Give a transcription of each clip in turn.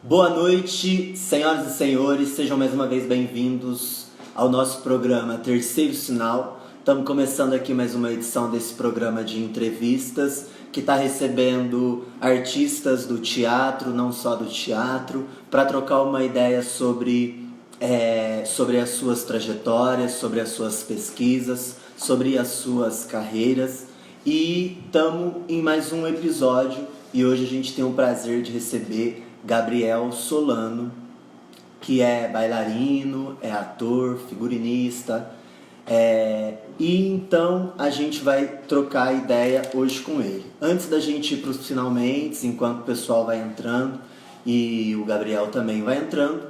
Boa noite, senhoras e senhores, sejam mais uma vez bem-vindos ao nosso programa Terceiro Sinal. Estamos começando aqui mais uma edição desse programa de entrevistas que está recebendo artistas do teatro, não só do teatro, para trocar uma ideia sobre as suas trajetórias, sobre as suas pesquisas, sobre as suas carreiras. E estamos em mais um episódio e hoje a gente tem o prazer de receber Gabriel Solano, que é bailarino, é ator, figurinista, e então a gente vai trocar ideia hoje com ele. Antes da gente ir para os finalmente, enquanto o pessoal vai entrando e o Gabriel também vai entrando,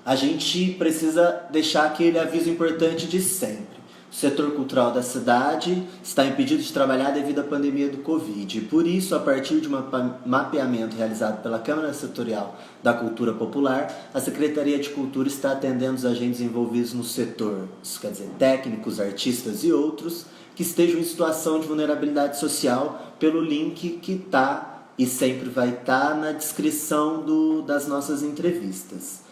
a gente precisa deixar aquele aviso importante de sempre. O setor cultural da cidade está impedido de trabalhar devido à pandemia do Covid. E por isso, a partir de um mapeamento realizado pela Câmara Setorial da Cultura Popular, a Secretaria de Cultura está atendendo os agentes envolvidos no setor, isso quer dizer, técnicos, artistas e outros, que estejam em situação de vulnerabilidade social, pelo link que está e sempre vai estar na descrição das nossas entrevistas.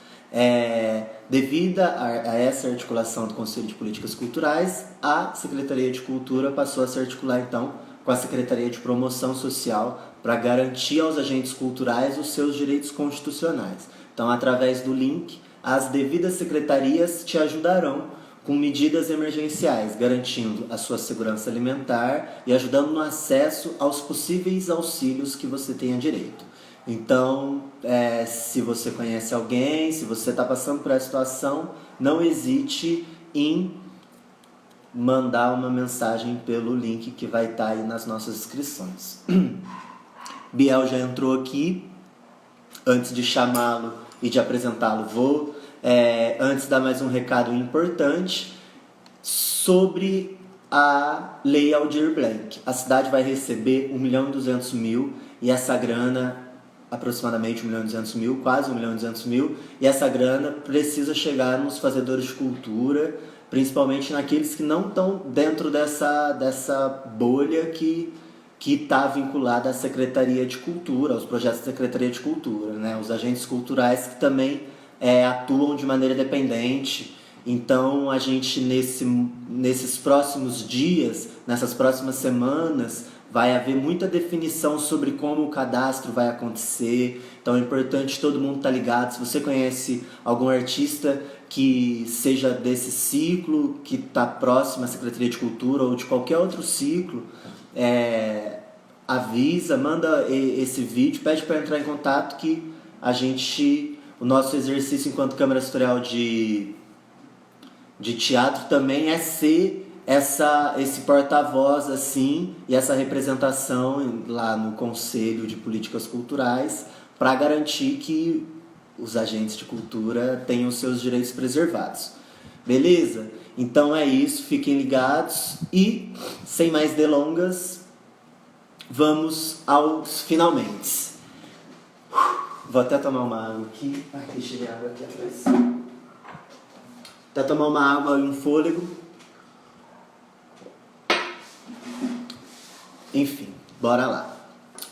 Devido a essa articulação do Conselho de Políticas Culturais, a Secretaria de Cultura passou a se articular então com a Secretaria de Promoção Social para garantir aos agentes culturais os seus direitos constitucionais. Então, através do link, as devidas secretarias te ajudarão com medidas emergenciais, garantindo a sua segurança alimentar e ajudando no acesso aos possíveis auxílios que você tenha direito. Então, se você conhece alguém, se você está passando por essa situação, não hesite em mandar uma mensagem pelo link que vai estar aí nas nossas inscrições. Biel já entrou aqui. Antes de chamá-lo e de apresentá-lo, antes dar mais um recado importante sobre a Lei Aldir Blanc. A cidade vai receber 1.200.000 e essa grana, aproximadamente 1.200.000, quase 1.200.000, e essa grana precisa chegar nos fazedores de cultura, principalmente naqueles que não estão dentro dessa bolha que está vinculada à Secretaria de Cultura, aos projetos da Secretaria de Cultura, né? Os agentes culturais que também atuam de maneira dependente. Então a gente nesses próximos dias, nessas próximas semanas, vai haver muita definição sobre como o cadastro vai acontecer. Então é importante todo mundo estar ligado. Se você conhece algum artista que seja desse ciclo, que está próximo à Secretaria de Cultura ou de qualquer outro ciclo, avisa, manda esse vídeo, pede para entrar em contato que o nosso exercício enquanto Câmara Setorial de Teatro também é ser esse porta-voz assim, e essa representação lá no Conselho de Políticas Culturais para garantir que os agentes de cultura tenham seus direitos preservados. Beleza? Então é isso, fiquem ligados e, sem mais delongas, vamos aos finalmente. Vou até tomar uma água aqui. Ai, deixei a água aqui atrás. Até tomar uma água e um fôlego. Enfim, bora lá.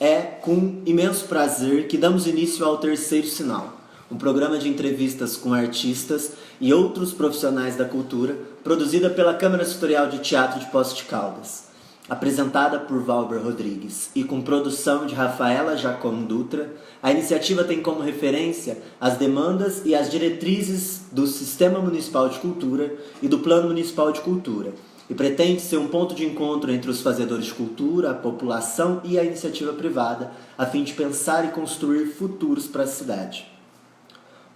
É com imenso prazer que damos início ao Terceiro Sinal, um programa de entrevistas com artistas e outros profissionais da cultura, produzida pela Câmara Setorial de Teatro de Poços de Caldas, apresentada por Valber Rodrigues e com produção de Rafaela Jacom Dutra. A iniciativa tem como referência as demandas e as diretrizes do Sistema Municipal de Cultura e do Plano Municipal de Cultura, e pretende ser um ponto de encontro entre os fazedores de cultura, a população e a iniciativa privada, a fim de pensar e construir futuros para a cidade.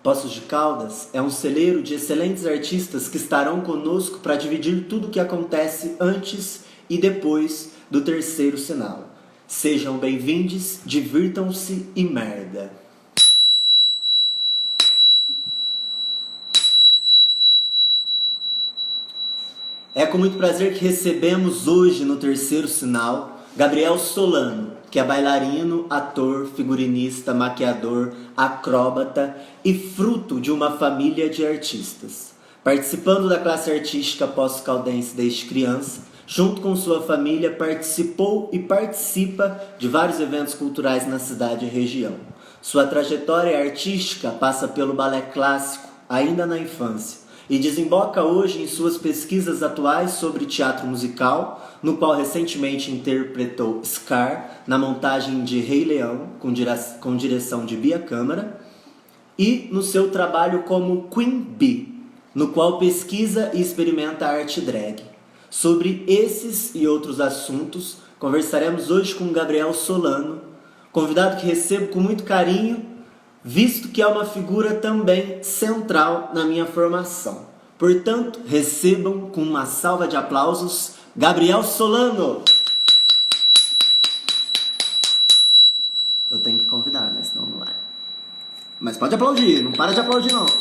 Poços de Caldas é um celeiro de excelentes artistas que estarão conosco para dividir tudo o que acontece antes e depois do Terceiro Sinal. Sejam bem-vindos, divirtam-se e merda! É com muito prazer que recebemos hoje no Terceiro Sinal Gabriel Solano, que é bailarino, ator, figurinista, maquiador, acróbata e fruto de uma família de artistas. Participando da classe artística poços-caldense desde criança, junto com sua família participou e participa de vários eventos culturais na cidade e região. Sua trajetória artística passa pelo balé clássico ainda na infância e desemboca hoje em suas pesquisas atuais sobre teatro musical, no qual recentemente interpretou Scar na montagem de Rei Leão, com direção de Bia Câmara, e no seu trabalho como Queen Bee, no qual pesquisa e experimenta a arte drag. Sobre esses e outros assuntos, conversaremos hoje com Gabriel Solano, convidado que recebo com muito carinho, visto que é uma figura também central na minha formação. Portanto, recebam com uma salva de aplausos Gabriel Solano. Eu tenho que convidar, né? Senão não vai. Mas pode aplaudir, não para de aplaudir não. Já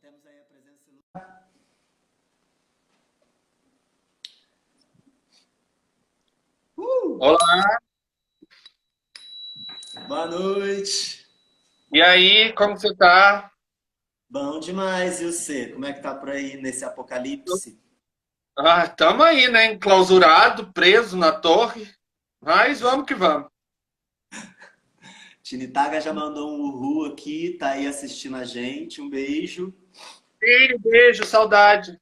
temos aí a presença. Olá, Boa noite. e aí, como você tá? Bom demais, e você? Como é que tá por aí nesse apocalipse? Tamo aí, né? Enclausurado, preso na torre, mas vamos que vamos. Tinitaga já mandou um uhu aqui, tá aí assistindo a gente. Um beijo. Beijo, saudade.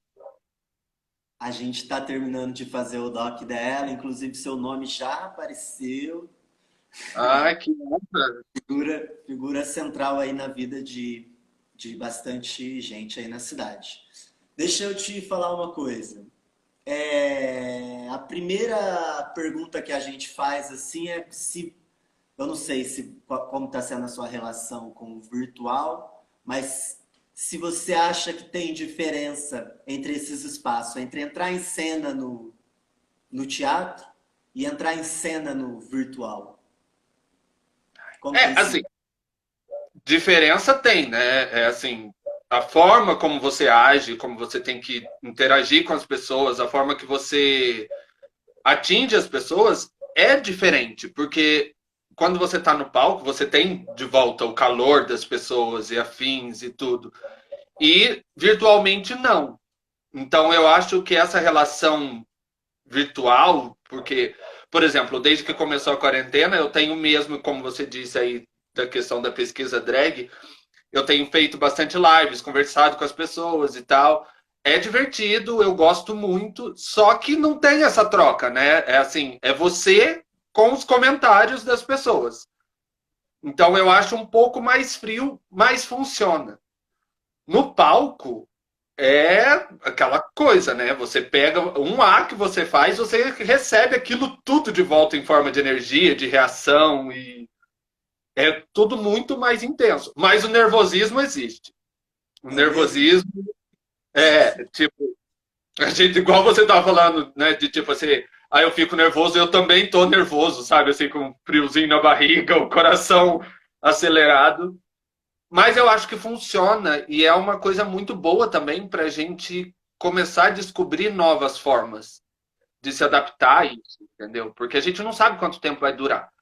A gente tá terminando de fazer o doc dela, inclusive seu nome já apareceu. Ai, que honra. Figura central aí na vida de bastante gente aí na cidade. Deixa eu te falar uma coisa. A primeira pergunta que a gente faz assim é se eu não sei como está sendo a sua relação com o virtual, mas se você acha que tem diferença entre esses espaços, entre entrar em cena no teatro e entrar em cena no virtual. Como tem sido? Assim, diferença tem, né? É assim, a forma como você age, como você tem que interagir com as pessoas, a forma que você atinge as pessoas é diferente, porque quando você está no palco, você tem de volta o calor das pessoas e afins e tudo. E virtualmente não. Então eu acho que essa relação virtual, porque, por exemplo, desde que começou a quarentena, eu tenho mesmo, como você disse aí, da questão da pesquisa drag, eu tenho feito bastante lives, conversado com as pessoas e tal. É divertido, eu gosto muito, só que não tem essa troca, né? É assim, é você com os comentários das pessoas. Então eu acho um pouco mais frio, mas funciona. No palco é aquela coisa, né? Você pega um A que você faz, você recebe aquilo tudo de volta em forma de energia, de reação e é tudo muito mais intenso. Mas o nervosismo existe. O É mesmo? nervosismo tipo, a gente, igual você tava falando, né, de tipo assim, aí eu fico nervoso, eu também tô nervoso, sabe, assim, com um friozinho na barriga, o coração acelerado. Mas eu acho que funciona e é uma coisa muito boa também para a gente começar a descobrir novas formas de se adaptar a isso, entendeu? Porque a gente não sabe quanto tempo vai durar.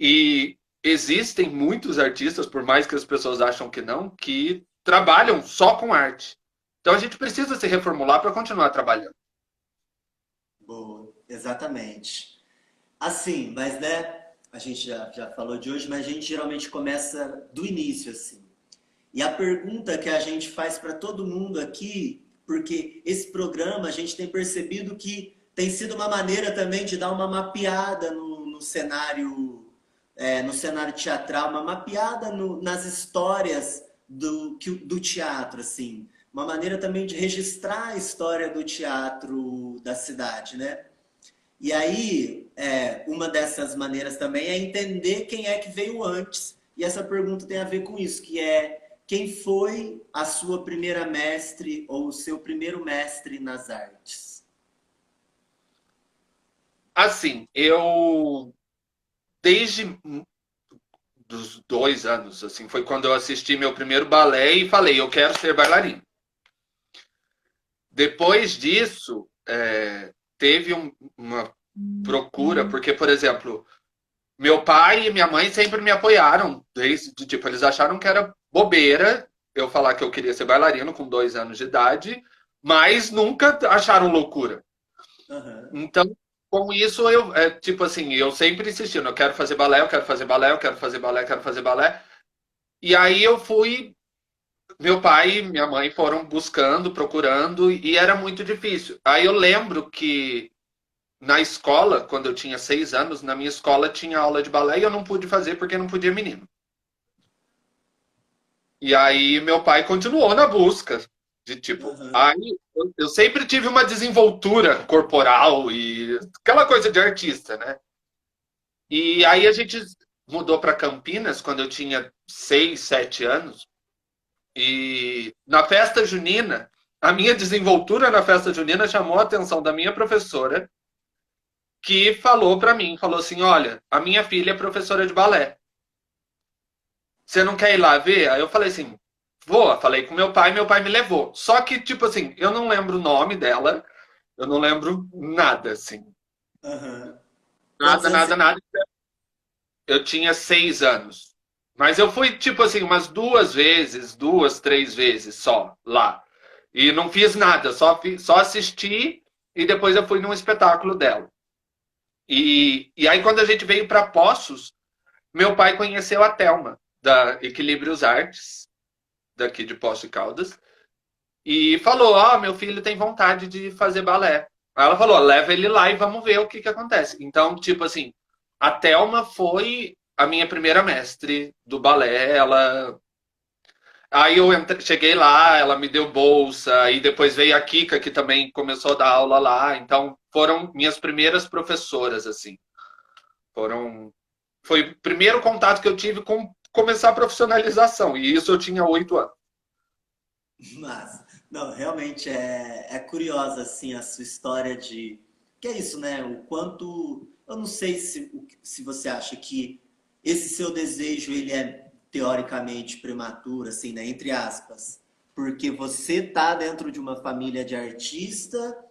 E existem muitos artistas, por mais que as pessoas acham que não, que trabalham só com arte. Então a gente precisa se reformular para continuar trabalhando. Boa, exatamente. Assim, mas né, a gente já falou de hoje, mas a gente geralmente começa do início, assim. E a pergunta que a gente faz para todo mundo aqui, porque esse programa a gente tem percebido que tem sido uma maneira também de dar uma mapeada no cenário, no cenário teatral, uma mapeada nas histórias do teatro, assim. Uma maneira também de registrar a história do teatro da cidade, né? E aí, uma dessas maneiras também é entender quem é que veio antes. E essa pergunta tem a ver com isso, que é quem foi a sua primeira mestre ou o seu primeiro mestre nas artes? Assim, eu desde dos 2 anos, assim, foi quando eu assisti meu primeiro balé e falei, eu quero ser bailarino. Depois disso, teve uma procura, porque, por exemplo, meu pai e minha mãe sempre me apoiaram, desde, tipo, eles acharam que era bobeira eu falar que eu queria ser bailarino com 2 anos de idade, mas nunca acharam loucura. Aham. Então, com isso, tipo assim, eu sempre insistindo, eu quero fazer balé, eu quero fazer balé, eu quero fazer balé, eu quero fazer balé. E aí eu fui, meu pai e minha mãe foram buscando, procurando, e era muito difícil. Aí eu lembro que na escola, quando eu tinha 6 anos, na minha escola tinha aula de balé e eu não pude fazer porque não podia menino. E aí meu pai continuou na busca de tipo, Aham. aí eu sempre tive uma desenvoltura corporal e aquela coisa de artista, né? E aí a gente mudou para Campinas quando eu tinha 6, 7 anos. E na festa junina, a minha desenvoltura na festa junina chamou a atenção da minha professora, que falou para mim, falou assim, olha, a minha filha é professora de balé. Você não quer ir lá ver? Aí eu falei assim, vou. Falei com meu pai me levou. Só que, tipo assim, eu não lembro o nome dela, eu não lembro nada, assim. Aham. Quantos Nada, anos nada, você... nada. Eu tinha 6 anos. Mas eu fui, tipo assim, umas 2 vezes, 2, 3 vezes só lá. E não fiz nada, só assisti e depois eu fui num espetáculo dela. E aí, quando a gente veio para Poços, meu pai conheceu a Thelma, da Equilíbrios Artes, daqui de Poços de Caldas, e falou: Ó, meu filho tem vontade de fazer balé. Aí ela falou: leva ele lá e vamos ver o que que acontece. Então, tipo assim, a Thelma foi a minha primeira mestre do balé. Aí eu cheguei lá, ela me deu bolsa, e depois veio a Kika, que também começou a dar aula lá. Então, foram minhas primeiras professoras, assim. Foram. Foi o primeiro contato que eu tive com começar a profissionalização, e isso eu tinha 8 anos. Mas, não, realmente é curiosa, assim, a sua história de... Que é isso, né? O quanto... Eu não sei se você acha que esse seu desejo, ele é teoricamente prematuro, assim, né? Entre aspas. Porque você tá dentro de uma família de artista.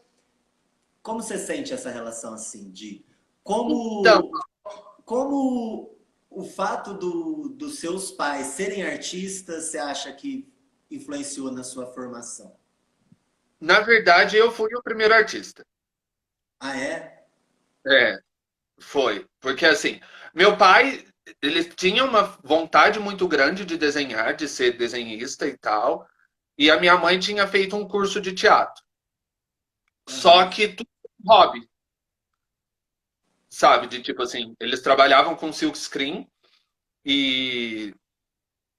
Como você sente essa relação, assim, de... Então, Como como o fato dos seus pais serem artistas, você acha que influenciou na sua formação? na verdade, eu fui o primeiro artista. Ah, é? É, foi. Porque assim, meu pai, ele tinha uma vontade muito grande de desenhar, de ser desenhista e tal. E a minha mãe tinha feito um curso de teatro. Só Aham. que tudo hobby, sabe? De tipo assim, eles trabalhavam com silk screen e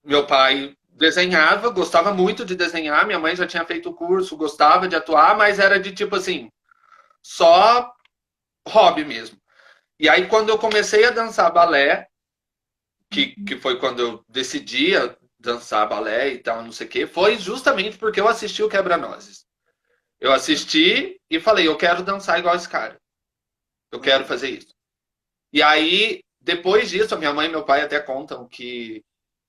meu pai desenhava, gostava muito de desenhar. Minha mãe já tinha feito o curso, gostava de atuar, mas era de tipo assim, só hobby mesmo. E aí, quando eu comecei a dançar balé, que foi quando eu decidi dançar balé e tal, não sei o quê, foi justamente porque eu assisti o Quebra-Nozes. Eu assisti e falei, eu quero dançar igual esse cara. Eu quero Aham. fazer isso. E aí, depois disso, a minha mãe e meu pai até contam que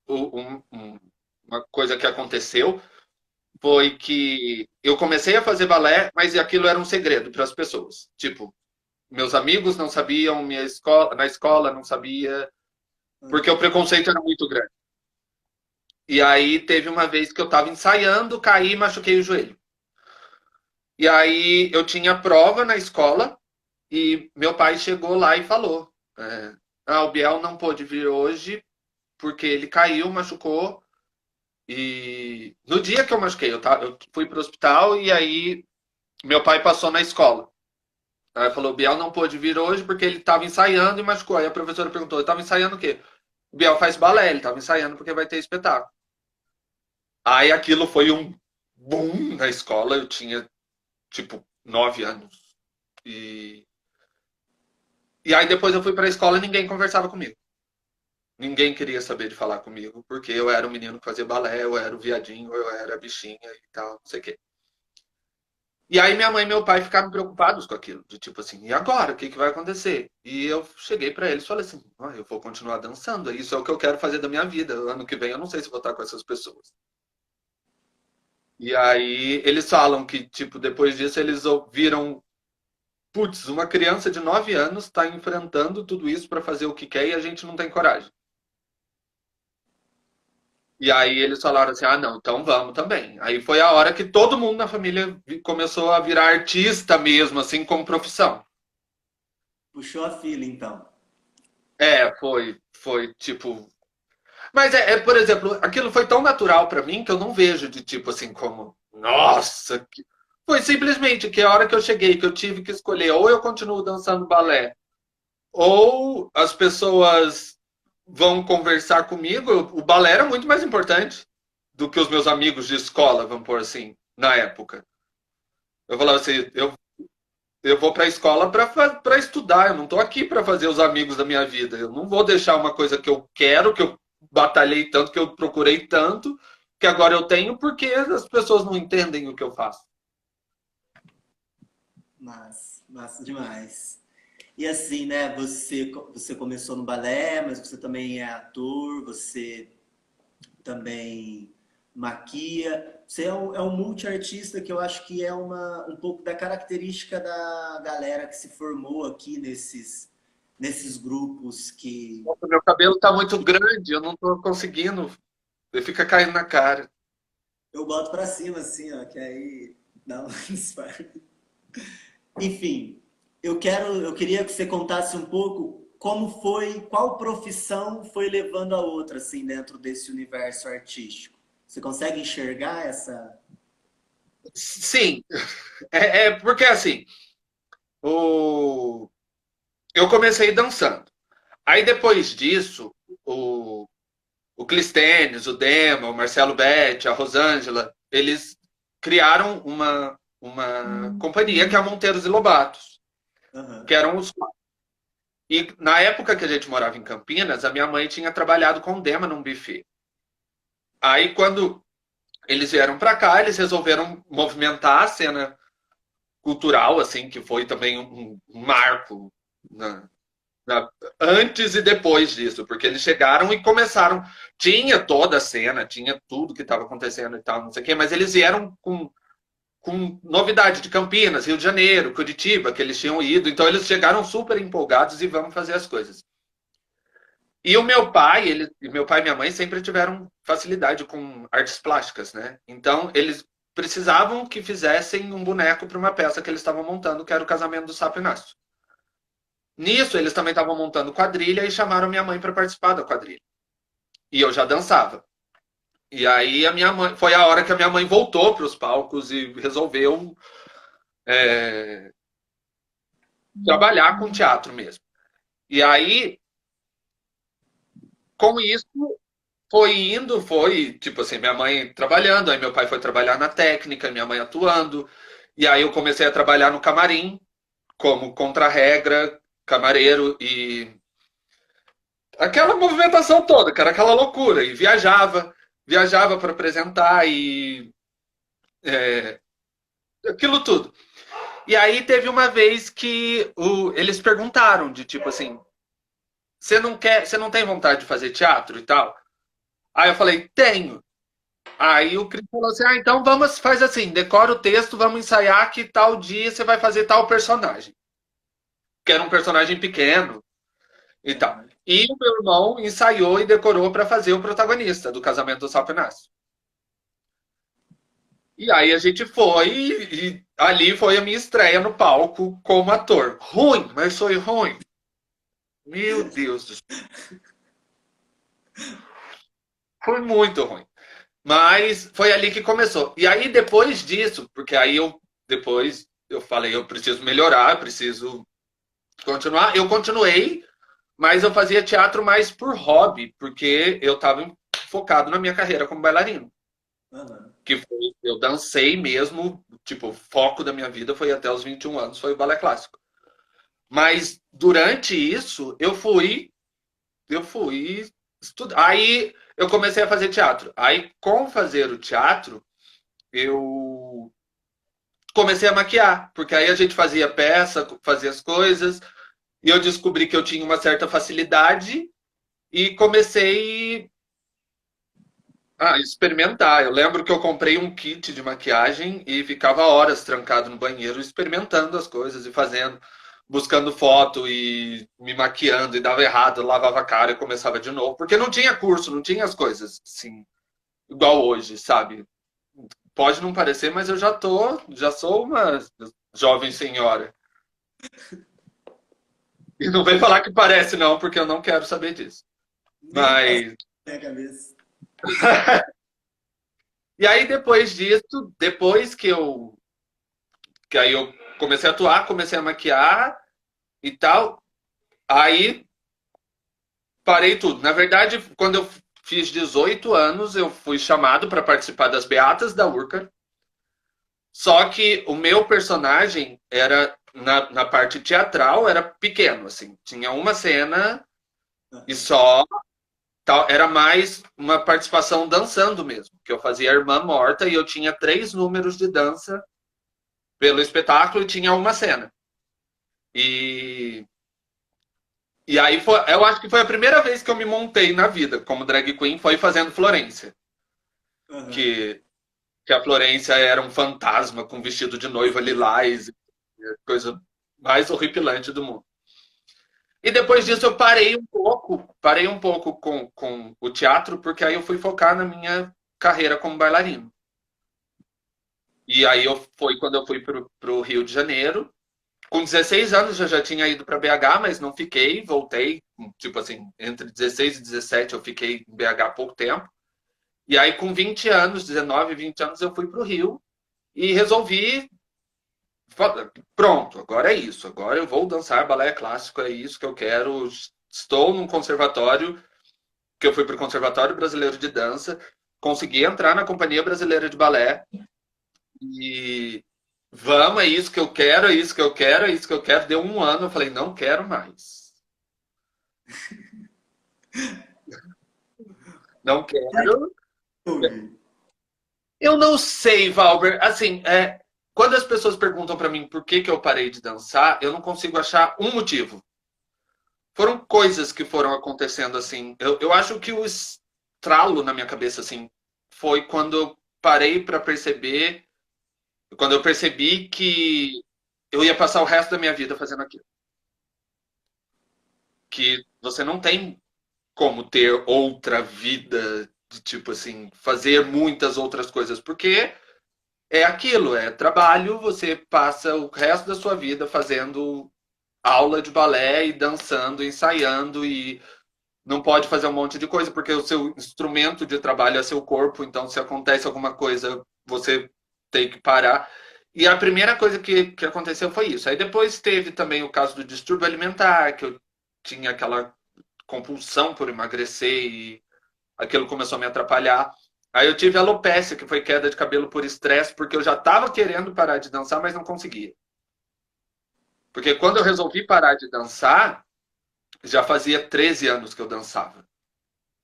uma coisa que aconteceu foi que eu comecei a fazer balé, mas aquilo era um segredo para as pessoas. Tipo, meus amigos não sabiam, minha escola, na escola não sabia, porque o Aham. preconceito era muito grande. E aí teve uma vez que eu estava ensaiando, caí e machuquei o joelho. E aí eu tinha prova na escola e meu pai chegou lá e falou: o Biel não pôde vir hoje porque ele caiu, machucou. E no dia que eu machuquei, eu fui para o hospital e aí meu pai passou na escola. Aí falou: o Biel não pôde vir hoje porque ele estava ensaiando e machucou. Aí a professora perguntou: ele estava ensaiando o quê? O Biel faz balé, ele estava ensaiando porque vai ter espetáculo. Aí aquilo foi um boom na escola. Eu tinha, tipo, 9 anos. E, e aí depois eu fui pra escola e ninguém conversava comigo. Ninguém queria saber de falar comigo, porque eu era o menino que fazia balé, eu era o viadinho, eu era a bichinha e tal, não sei o quê. E aí minha mãe e meu pai ficaram preocupados com aquilo, de tipo assim, e agora? O que que vai acontecer? E eu cheguei pra eles e falei assim, eu vou continuar dançando, isso é o que eu quero fazer da minha vida. Ano que vem eu não sei se vou estar com essas pessoas. E aí eles falam que, tipo, depois disso eles viram, putz, uma criança de 9 anos está enfrentando tudo isso para fazer o que quer e a gente não tem coragem. E aí eles falaram assim: ah, não, então vamos também. Aí foi a hora que todo mundo na família começou a virar artista mesmo, assim, como profissão. Puxou a fila, então. Foi tipo. Mas por exemplo, aquilo foi tão natural pra mim que eu não vejo de tipo assim como, nossa, foi simplesmente que a hora que eu cheguei, que eu tive que escolher, ou eu continuo dançando balé, ou as pessoas vão conversar comigo. O balé era muito mais importante do que os meus amigos de escola, vamos pôr assim, na época. Eu falava assim, eu vou para a escola para estudar, eu não estou aqui para fazer os amigos da minha vida. Eu não vou deixar uma coisa que eu quero, que eu batalhei tanto, que eu procurei tanto, que agora eu tenho, porque as pessoas não entendem o que eu faço. Massa demais. E assim, né, você começou no balé, mas você também é ator, você também maquia. Você é um multiartista que eu acho que é um pouco da característica da galera que se formou aqui nesses grupos que Nossa, meu cabelo está muito grande, eu não estou conseguindo, ele fica caindo na cara. eu boto pra cima, assim, ó, que aí dá um disfarce. Enfim, eu queria que você contasse um pouco como foi, qual profissão foi levando a outra, assim, dentro desse universo artístico. Você consegue enxergar essa? Sim, porque assim, o... eu comecei dançando. Aí depois disso, o Clístenes, o Dema, o Marcelo Betti, a Rosângela, eles criaram uma companhia que é a Monteiros e Lobatos, Aham. que eram os. E na época que a gente morava em Campinas, a minha mãe tinha trabalhado com o Dema num buffet. Aí quando eles vieram para cá, eles resolveram movimentar a cena cultural, assim, que foi também um marco na, na, antes e depois disso, porque eles chegaram e começaram. Tinha toda a cena, tinha tudo que estava acontecendo e tal, não sei o quê, mas eles vieram com novidade de Campinas, Rio de Janeiro, Curitiba, que eles tinham ido, então eles chegaram super empolgados e vamos fazer as coisas. E o meu pai e minha mãe sempre tiveram facilidade com artes plásticas, né? Então eles precisavam que fizessem um boneco para uma peça que eles estavam montando, que era o Casamento do Sapo Inácio. Nisso, eles também estavam montando quadrilha e chamaram minha mãe para participar da quadrilha. E eu já dançava. E aí a minha mãe, foi a hora que a minha mãe voltou para os palcos e resolveu trabalhar com teatro mesmo. E aí, com isso, foi tipo assim, minha mãe trabalhando, aí meu pai foi trabalhar na técnica, minha mãe atuando. E aí eu comecei a trabalhar no camarim, como contra-regra, camareiro e aquela movimentação toda, que era aquela loucura. E viajava para apresentar e aquilo tudo. E aí teve uma vez que eles perguntaram de tipo assim, você não tem vontade de fazer teatro e tal? Aí eu falei, tenho. Aí o Cris falou assim, então faz assim, decora o texto, vamos ensaiar que tal dia você vai fazer tal personagem. Que era um personagem pequeno e tal. Aham. E o meu irmão ensaiou e decorou para fazer o protagonista do Casamento do Sapo Inácio. E aí a gente foi e ali foi a minha estreia no palco como ator. Ruim, mas foi ruim. Meu Deus do céu. Foi muito ruim. Mas foi ali que começou. E aí depois disso, porque aí depois eu falei, eu preciso melhorar, eu preciso continuar. Eu continuei, mas eu fazia teatro mais por hobby, porque eu estava focado na minha carreira como bailarino. Aham. Que foi, eu dancei mesmo, tipo, o foco da minha vida foi até os 21 anos, foi o balé clássico. Mas durante isso, eu fui estudar. Aí eu comecei a fazer teatro. Aí, com fazer o teatro, eu comecei a maquiar, porque aí a gente fazia peça, fazia as coisas, e eu descobri que eu tinha uma certa facilidade e comecei a experimentar. Eu lembro que eu comprei um kit de maquiagem e ficava horas trancado no banheiro experimentando as coisas e fazendo, buscando foto e me maquiando e dava errado, eu lavava a cara e começava de novo, porque não tinha curso, não tinha as coisas assim, igual hoje, sabe? Pode não parecer, mas eu já sou uma jovem senhora. E não vem falar que parece, não, porque eu não quero saber disso. Nem passa Mas. na minha cabeça. E aí, depois disso, depois que aí eu comecei a atuar, comecei a maquiar e tal, aí parei tudo. Na verdade, quando eu fiz 18 anos, eu fui chamado para participar das Beatas da Urca. Só que o meu personagem era, na parte teatral, era pequeno, assim. Tinha uma cena e só. Tal, era mais uma participação dançando mesmo, que eu fazia a irmã morta e eu tinha 3 números de dança pelo espetáculo e tinha uma cena. E, e aí foi, eu acho que foi a primeira vez que eu me montei na vida como drag queen, foi fazendo Florência. Aham. Que, que a Florência era um fantasma com vestido de noiva lilás, coisa mais horripilante do mundo. E depois disso eu parei um pouco com o teatro, porque aí eu fui focar na minha carreira como bailarino. E aí foi quando eu fui pro Rio de Janeiro. Com 16 anos eu já tinha ido para BH, mas não fiquei, voltei, tipo assim, entre 16 e 17 eu fiquei em BH há pouco tempo. E aí com 20 anos, 19, 20 anos eu fui pro Rio e resolvi, pronto, agora é isso, agora eu vou dançar balé clássico, é isso que eu quero. Estou num conservatório, que eu fui pro Conservatório Brasileiro de Dança, consegui entrar na Companhia Brasileira de Balé e vamos, é isso que eu quero, é isso que eu quero, é isso que eu quero. Deu um ano, eu falei, não quero mais. Não Por que quero. houve? Eu não sei, Valber. Assim, quando as pessoas perguntam para mim por que eu parei de dançar, eu não consigo achar um motivo. Foram coisas que foram acontecendo assim. Eu acho que o estralo na minha cabeça assim foi quando eu parei para perceber, quando eu percebi que eu ia passar o resto da minha vida fazendo aquilo. Que você não tem como ter outra vida, de tipo assim, fazer muitas outras coisas, porque é aquilo, é trabalho, você passa o resto da sua vida fazendo aula de balé e dançando, ensaiando e não pode fazer um monte de coisa porque o seu instrumento de trabalho é seu corpo, então se acontece alguma coisa, você tem que parar. E a primeira coisa que aconteceu foi isso. Aí depois teve também o caso do distúrbio alimentar, que eu tinha aquela compulsão por emagrecer e aquilo começou a me atrapalhar. Aí eu tive alopecia, que foi queda de cabelo por estresse, porque eu já estava querendo parar de dançar, mas não conseguia. Porque quando eu resolvi parar de dançar, já fazia 13 anos que eu dançava.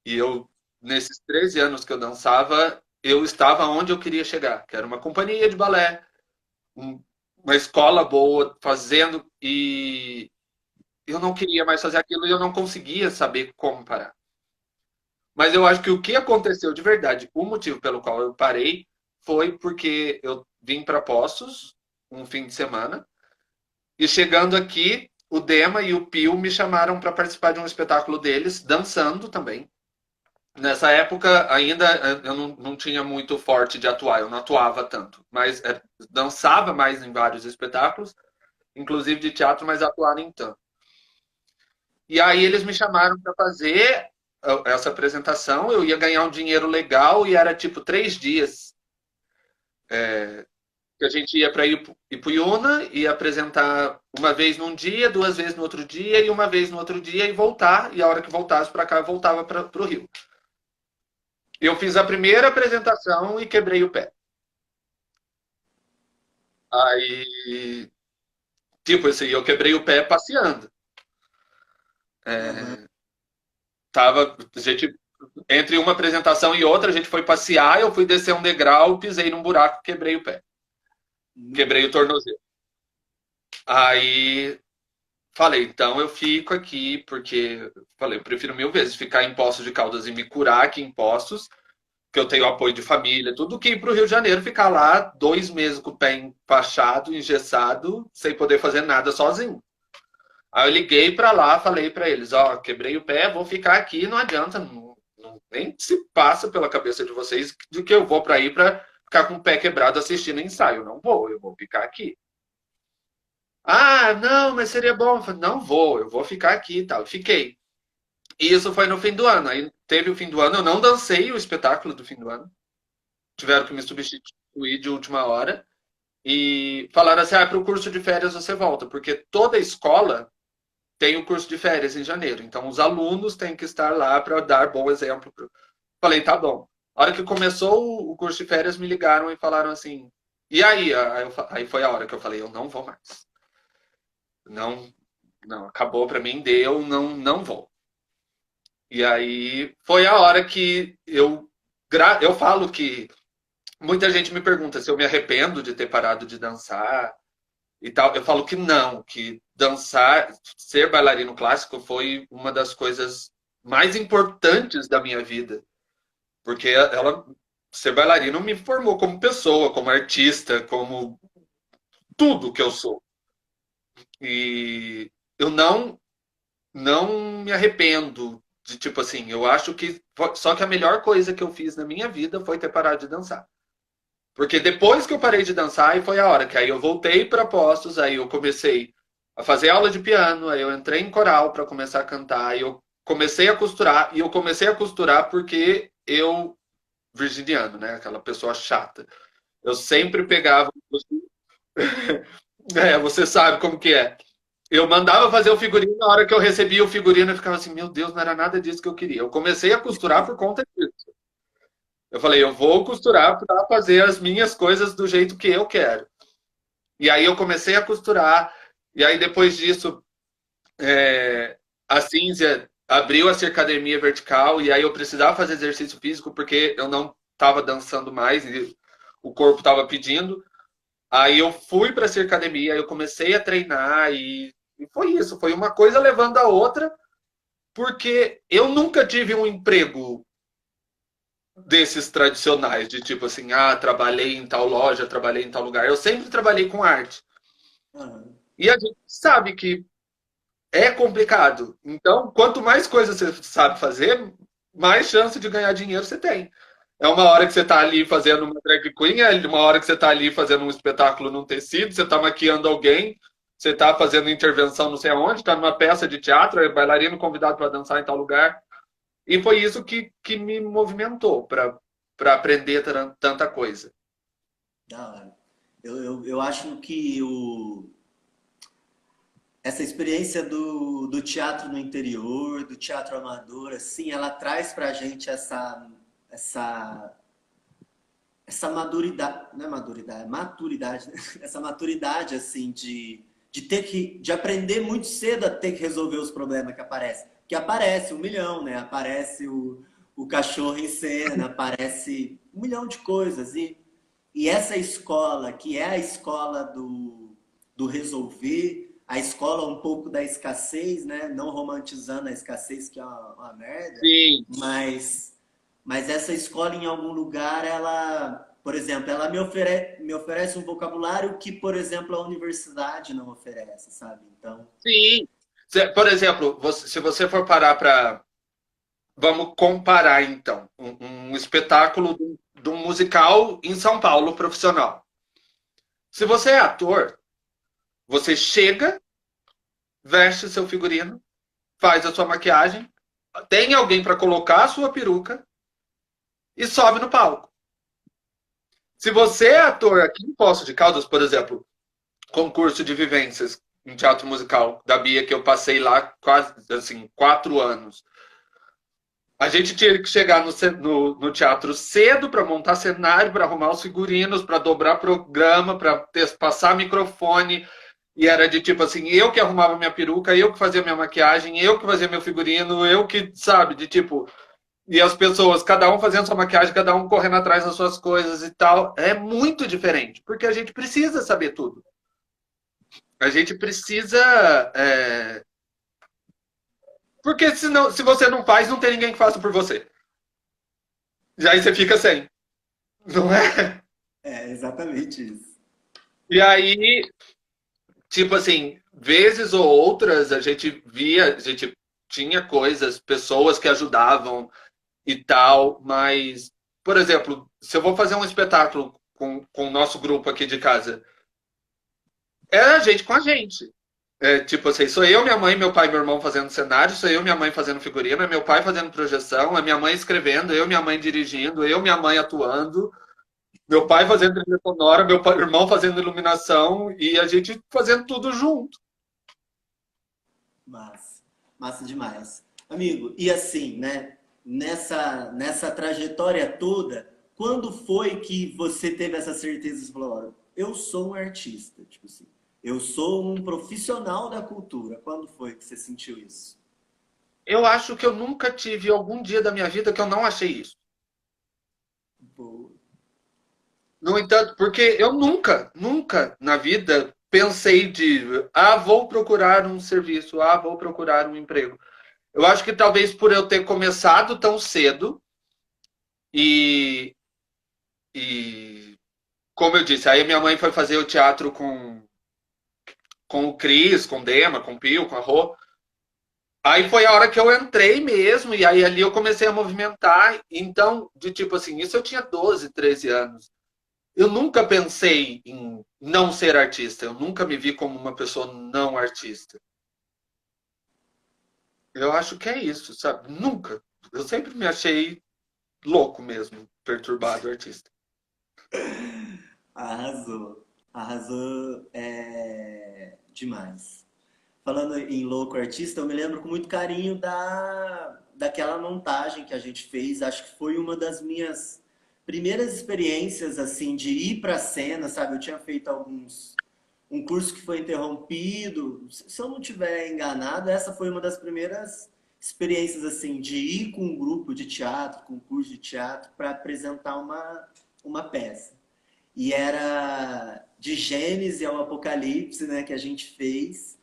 E eu, nesses 13 anos que eu dançava, eu estava onde eu queria chegar, que era uma companhia de balé, uma escola boa, fazendo, e eu não queria mais fazer aquilo e eu não conseguia saber como parar. Mas eu acho que o que aconteceu de verdade, o motivo pelo qual eu parei, foi porque eu vim para Poços um fim de semana e chegando aqui, o Dema e o Pio me chamaram para participar de um espetáculo deles, dançando também. Nessa época ainda eu não tinha muito forte de atuar, eu não atuava tanto, mas dançava mais em vários espetáculos, inclusive de teatro, mas atuar nem tanto. E aí eles me chamaram para fazer essa apresentação, eu ia ganhar um dinheiro legal e era tipo 3 dias que a gente ia para Ipuiuna, ia apresentar uma vez num dia, 2 vezes no outro dia e uma vez no outro dia e voltar. E a hora que voltasse para cá, eu voltava para o Rio. Eu fiz a primeira apresentação e quebrei o pé. Aí, tipo assim, eu quebrei o pé passeando. Aham. Tava, a gente, entre uma apresentação e outra, a gente foi passear, eu fui descer um degrau, pisei num buraco, quebrei o pé. Quebrei o tornozelo. Aí falei, então eu fico aqui, porque falei, eu prefiro 1000 vezes ficar em Poços de Caldas e me curar aqui em Poços, que eu tenho apoio de família, tudo que ir para o Rio de Janeiro ficar lá 2 meses com o pé enfaixado, engessado, sem poder fazer nada sozinho. Aí eu liguei para lá, falei para eles, ó, quebrei o pé, vou ficar aqui, não adianta, nem se passa pela cabeça de vocês de que eu vou para ir para ficar com o pé quebrado assistindo ensaio, não vou, eu vou ficar aqui. Ah, não, mas seria bom. Eu falei, não vou, eu vou ficar aqui e tal. Fiquei. E isso foi no fim do ano. Aí teve o fim do ano, eu não dancei o espetáculo do fim do ano. Tiveram que me substituir de última hora. E falaram assim: ah, para o curso de férias você volta, porque toda escola tem o curso de férias em janeiro. Então os alunos têm que estar lá para dar bom exemplo. Falei, tá bom. A hora que começou o curso de férias, me ligaram e falaram assim: e aí? Aí foi a hora que eu falei: eu não vou mais. Não, não, acabou para mim, deu, não, não vou. E aí foi a hora que eu falo que muita gente me pergunta se eu me arrependo de ter parado de dançar e tal. Eu falo que não, que dançar, ser bailarino clássico foi uma das coisas mais importantes da minha vida, porque ela ser bailarino me formou como pessoa, como artista, como tudo que eu sou. E eu não me arrependo de tipo assim, eu acho que só que a melhor coisa que eu fiz na minha vida foi ter parado de dançar. Porque depois que eu parei de dançar, aí foi a hora que aí eu voltei para Postos, aí eu comecei a fazer aula de piano, aí eu entrei em coral para começar a cantar, aí eu comecei a costurar, e eu comecei a costurar porque eu, virginiano, né, aquela pessoa chata, eu sempre pegava, você sabe como que é. Eu mandava fazer o figurino, na hora que eu recebia o figurino, eu ficava assim, meu Deus, não era nada disso que eu queria. Eu comecei a costurar por conta disso. Eu falei, eu vou costurar para fazer as minhas coisas do jeito que eu quero. E aí eu comecei a costurar, e aí depois disso, a Cinzia abriu a cercademia vertical, e aí eu precisava fazer exercício físico porque eu não estava dançando mais, e o corpo estava pedindo. Aí eu fui para a cercademia, eu comecei a treinar, e foi isso, foi uma coisa levando a outra, porque eu nunca tive um emprego desses tradicionais, de tipo assim, ah, trabalhei em tal loja, trabalhei em tal lugar. Eu sempre trabalhei com arte. Aham. E a gente sabe que é complicado. Então, quanto mais coisas você sabe fazer, mais chance de ganhar dinheiro você tem. É uma hora que você está ali fazendo uma drag queen, é uma hora que você está ali fazendo um espetáculo num tecido, você está maquiando alguém, você está fazendo intervenção não sei aonde, está numa peça de teatro, é bailarino convidado para dançar em tal lugar. E foi isso que me movimentou para aprender tanta coisa. Da hora. Eu acho que essa experiência do teatro no interior, do teatro amador, assim, ela traz pra gente essa, essa maturidade, não é maturidade, é maturidade, né? Essa maturidade, assim, de aprender muito cedo a ter que resolver os problemas que aparecem. Que aparece 1 milhão, né? Aparece o cachorro em cena, aparece 1 milhão de coisas. E essa escola, que é a escola do resolver, a escola um pouco da escassez, né? Não romantizando a escassez, que é uma merda, Sim, mas essa escola em algum lugar, ela, por exemplo, ela me oferece um vocabulário que, por exemplo, a universidade não oferece, sabe? Então, sim. Por exemplo, se você for parar para. Vamos comparar, então, um espetáculo de um musical em São Paulo profissional. Se você é ator, você chega, veste seu figurino, faz a sua maquiagem, tem alguém para colocar a sua peruca e sobe no palco. Se você é ator aqui em Poços de Caldas, por exemplo, concurso de vivências em teatro musical da Bia, que eu passei lá quase assim 4 anos. A gente tinha que chegar no teatro cedo para montar cenário, para arrumar os figurinos, para dobrar programa, para passar microfone. E era de tipo assim, eu que arrumava minha peruca, eu que fazia minha maquiagem, eu que fazia meu figurino, eu que, sabe, de tipo. E as pessoas, cada um fazendo sua maquiagem, cada um correndo atrás das suas coisas e tal. É muito diferente, porque a gente precisa saber tudo. A gente precisa. Porque senão, se você não faz, não tem ninguém que faça por você. E aí você fica sem. Não é? é exatamente isso. E aí, tipo assim, vezes ou outras, a gente tinha coisas, pessoas que ajudavam e tal, mas, por exemplo, se eu vou fazer um espetáculo com o nosso grupo aqui de casa, era a gente com a gente. Tipo assim, sou eu, minha mãe, meu pai e meu irmão fazendo cenário, sou eu, minha mãe fazendo figurino, é meu pai fazendo projeção, é minha mãe escrevendo, eu, minha mãe dirigindo, eu, minha mãe atuando, meu pai fazendo trilha sonora, irmão fazendo iluminação e a gente fazendo tudo junto. Massa, massa demais. Amigo, e assim, né? Nessa trajetória toda, quando foi que você teve essa certeza e falou, olha, eu sou um artista, tipo assim, eu sou um profissional da cultura. Quando foi que você sentiu isso? Eu acho que eu nunca tive algum dia da minha vida que eu não achei isso. Boa. No entanto, porque eu nunca na vida pensei vou procurar um serviço, vou procurar um emprego. Eu acho que talvez por eu ter começado tão cedo e, e como eu disse, aí minha mãe foi fazer o teatro com o Cris, com o Dema, com o Pio, com a Rô. Aí foi a hora que eu entrei mesmo, e aí ali eu comecei a movimentar. Então, de tipo assim, isso eu tinha 12, 13 anos. Eu nunca pensei em não ser artista. Eu nunca me vi como uma pessoa não artista. Eu acho que é isso, sabe? Nunca. Eu sempre me achei louco mesmo, perturbado artista. Arrasou. Arrasou demais. Falando em louco artista, eu me lembro com muito carinho daquela montagem que a gente fez. Acho que foi uma das minhas primeiras experiências assim de ir para a cena, sabe? Eu tinha feito um curso que foi interrompido. Se eu não tiver enganado, essa foi uma das primeiras experiências assim de ir com um grupo de teatro, com um curso de teatro para apresentar uma peça. E era de Gênesis ao Apocalipse, né, que a gente fez.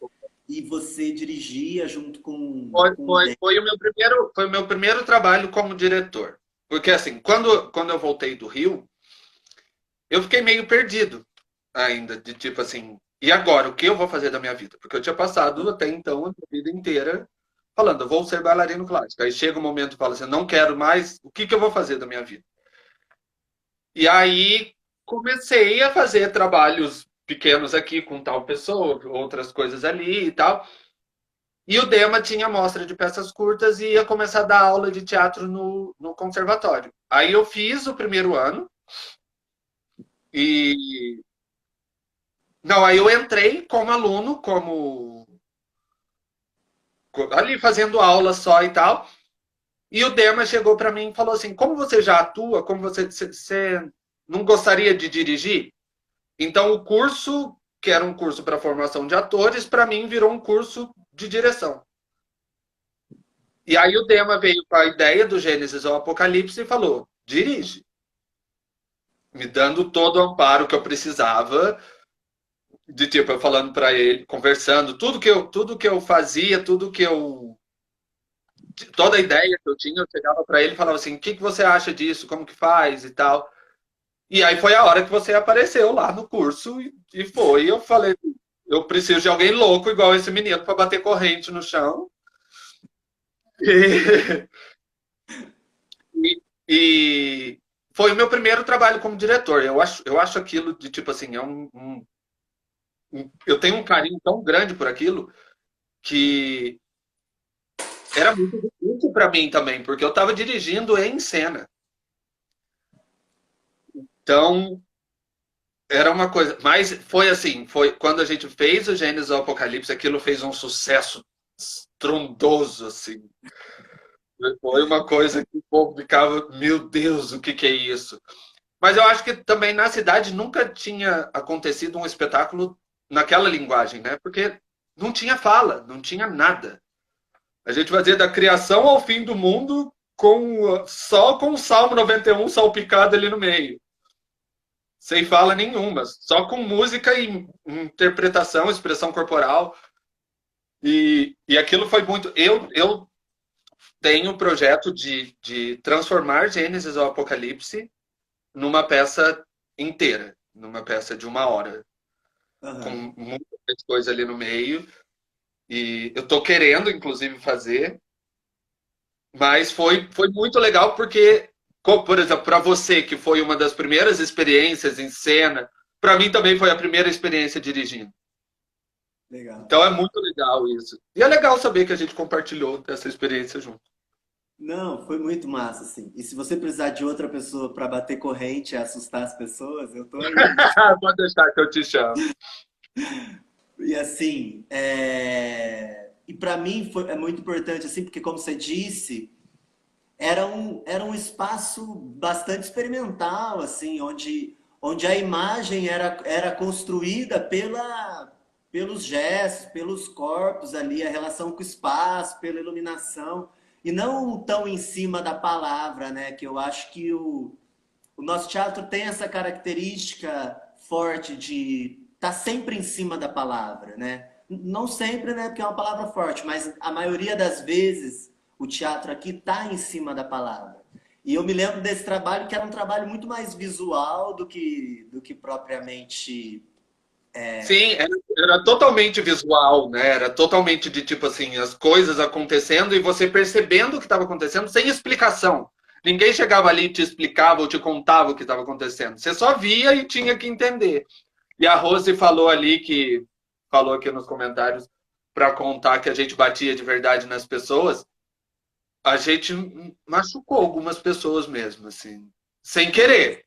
E você dirigia junto com o Dan. Foi o meu primeiro trabalho como diretor. Porque assim, quando eu voltei do Rio, eu fiquei meio perdido ainda, de tipo assim, e agora, o que eu vou fazer da minha vida? Porque eu tinha passado até então a minha vida inteira falando, eu vou ser bailarino clássico. Aí chega um momento e fala assim, não quero mais, o que que eu vou fazer da minha vida? E aí comecei a fazer trabalhos pequenos aqui com tal pessoa, outras coisas ali e tal. E o Dema tinha mostra de peças curtas e ia começar a dar aula de teatro no conservatório. Aí eu fiz o primeiro ano e não, aí eu entrei como aluno, como ali fazendo aula só e tal. E o Dema chegou para mim e falou assim: como você já atua, como você não gostaria de dirigir? Então o curso, que era um curso para formação de atores, para mim virou um curso de direção. E aí o Dema veio com a ideia do Gênesis ao Apocalipse e falou: dirige, me dando todo o amparo que eu precisava, de tipo eu falando para ele, conversando, tudo que eu fazia, toda a ideia que eu tinha, eu chegava para ele e falava assim: o que você acha disso, como que faz e tal. E aí foi a hora que você apareceu lá no curso e foi. Eu falei: eu preciso de alguém louco igual esse menino para bater corrente no chão. E, e foi o meu primeiro trabalho como diretor. Eu acho aquilo de tipo assim, eu tenho um carinho tão grande por aquilo que era muito difícil para mim também, porque eu estava dirigindo em cena. Então, era uma coisa. Mas foi assim, foi quando a gente fez o Gênesis do Apocalipse, aquilo fez um sucesso estrondoso, assim. Foi uma coisa que o povo ficava, meu Deus, o que que é isso? Mas eu acho que também na cidade nunca tinha acontecido um espetáculo naquela linguagem, né? Porque não tinha fala, não tinha nada. A gente fazia da criação ao fim do mundo só com o Salmo 91 salpicado ali no meio. Sem fala nenhuma, só com música e interpretação, expressão corporal. E aquilo foi muito. Eu tenho um projeto de transformar Gênesis ao Apocalipse numa peça inteira, numa peça de 1 hora, com Aham. muita coisa ali no meio. E eu estou querendo, inclusive, fazer, mas foi muito legal porque, por exemplo, para você, que foi uma das primeiras experiências em cena, para mim também foi a primeira experiência dirigindo. Legal. Então é muito legal isso. E é legal saber que a gente compartilhou dessa experiência junto. Não, foi muito massa, assim. E se você precisar de outra pessoa para bater corrente e assustar as pessoas, eu tô aí. Pode deixar que eu te chamo. E assim, e para mim é muito importante, assim, porque como você disse, era um espaço bastante experimental, assim, onde a imagem era construída pelos gestos, pelos corpos ali, a relação com o espaço, pela iluminação, e não tão em cima da palavra, né? Que eu acho que o nosso teatro tem essa característica forte de estar sempre em cima da palavra, né? Não sempre, né? Porque é uma palavra forte, mas a maioria das vezes o teatro aqui está em cima da palavra. E eu me lembro desse trabalho que era um trabalho muito mais visual do que propriamente. Sim, era totalmente visual, né? Era totalmente de tipo assim, as coisas acontecendo e você percebendo o que estava acontecendo sem explicação. Ninguém chegava ali e te explicava ou te contava o que estava acontecendo. Você só via e tinha que entender. E a Rose falou ali que falou aqui nos comentários para contar que a gente batia de verdade nas pessoas. A gente machucou algumas pessoas mesmo, assim, sem querer.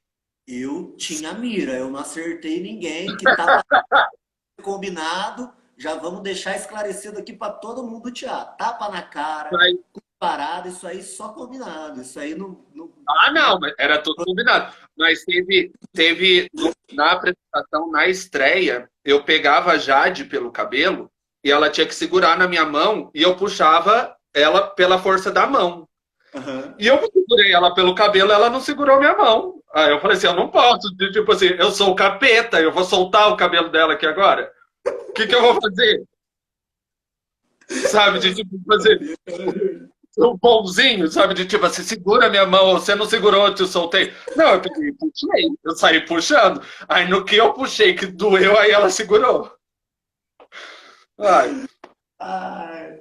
Eu tinha mira, eu não acertei ninguém, que estava combinado. Já vamos deixar esclarecido aqui para todo mundo do teatro. Tapa na cara, Mas, parada, isso aí só combinado. Isso aí não, mas era tudo combinado. Mas na apresentação, na estreia, eu pegava a Jade pelo cabelo e ela tinha que segurar na minha mão e eu puxava ela pela força da mão. Uhum. E eu segurei ela pelo cabelo, ela não segurou minha mão. Aí eu falei assim, eu não posso, tipo assim, eu sou o capeta, eu vou soltar o cabelo dela aqui agora. O que eu vou fazer? Sabe, de tipo, fazer um bonzinho, sabe, de tipo assim, segura minha mão, você não segurou, eu te soltei. Não, eu peguei, puxei, eu saí puxando. Aí no que eu puxei, que doeu, aí ela segurou. Ai, Ah,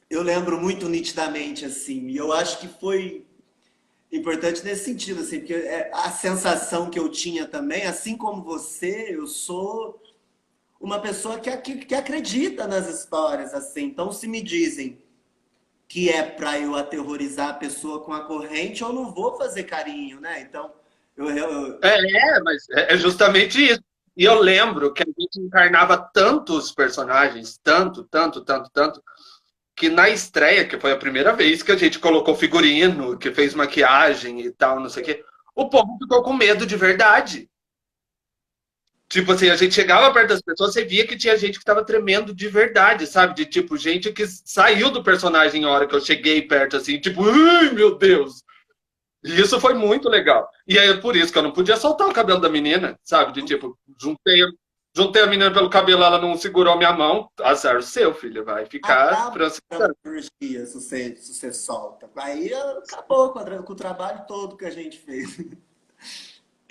eu lembro muito nitidamente, assim, e eu acho que foi importante nesse sentido, assim, porque a sensação que eu tinha também, assim como você, eu sou uma pessoa que acredita nas histórias, assim. Então, se me dizem que é para eu aterrorizar a pessoa com a corrente, eu não vou fazer carinho, né? Então, eu mas é justamente isso. E eu lembro que a gente encarnava tantos personagens, tanto, que na estreia, que foi a primeira vez que a gente colocou figurino, que fez maquiagem e tal, não sei o quê, o povo ficou com medo de verdade. Tipo assim, a gente chegava perto das pessoas, você via que tinha gente que tava tremendo de verdade, sabe? De tipo, gente que saiu do personagem na hora que eu cheguei perto, assim, tipo, ai meu Deus! E isso foi muito legal. E aí, por isso que eu não podia soltar o cabelo da menina, sabe? De tipo, juntei a menina pelo cabelo, ela não segurou minha mão. Azar seu, filho, vai ficar acaba francês. a dramaturgia se você solta. Aí acabou com o trabalho todo que a gente fez.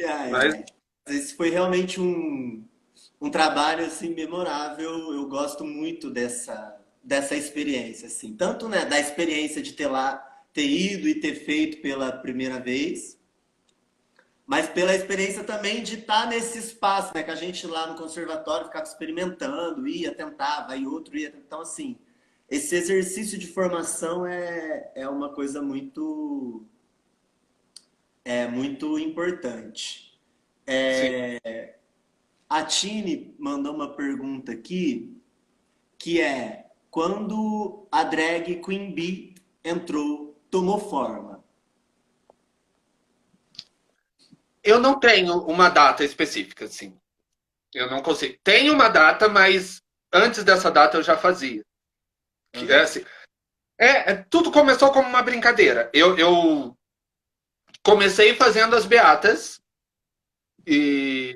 Ai, Mas ai. Esse foi realmente um trabalho assim memorável. Eu gosto muito dessa experiência, assim, tanto né, da experiência de ter ido e ter feito pela primeira vez, mas pela experiência também de estar nesse espaço, né, que a gente lá no conservatório ficava experimentando, ia, tentava, aí outro ia. Então, assim, esse exercício de formação é uma coisa muito importante. sim. A Tine mandou uma pergunta aqui, que é: quando a drag Queen Bee entrou, tomou forma? Eu não tenho uma data específica, assim. Eu não consigo. Tem uma data, mas antes dessa data eu já fazia. Que é Aham. assim, tudo começou como uma brincadeira. Eu comecei fazendo as beatas e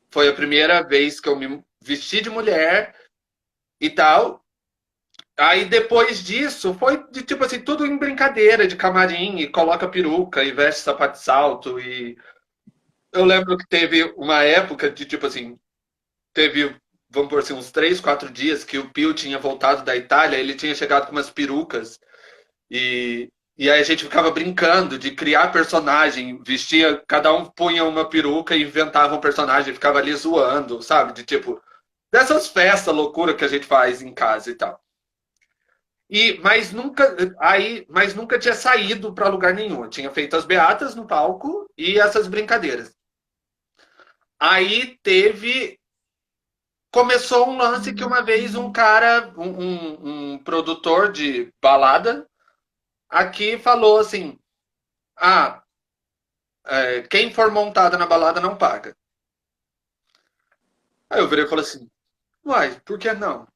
foi a primeira vez que eu me vesti de mulher e tal. Aí depois disso foi de tipo assim, tudo em brincadeira, de camarim, e coloca peruca, e veste sapato de salto. E eu lembro que teve uma época de tipo assim, teve, vamos por assim, uns 3, 4 dias que o Pio tinha voltado da Itália, ele tinha chegado com umas perucas e aí a gente ficava brincando de criar personagem, cada um punha uma peruca e inventava um personagem, ficava ali zoando, sabe? De tipo, dessas festas loucura que a gente faz em casa e tal. Mas nunca tinha saído para lugar nenhum. Eu tinha feito as beatas no palco e essas brincadeiras. Aí começou um lance que uma vez um cara, um produtor de balada aqui falou assim: ah, quem for montada na balada não paga. Aí eu virei e falei assim: uai, por que não?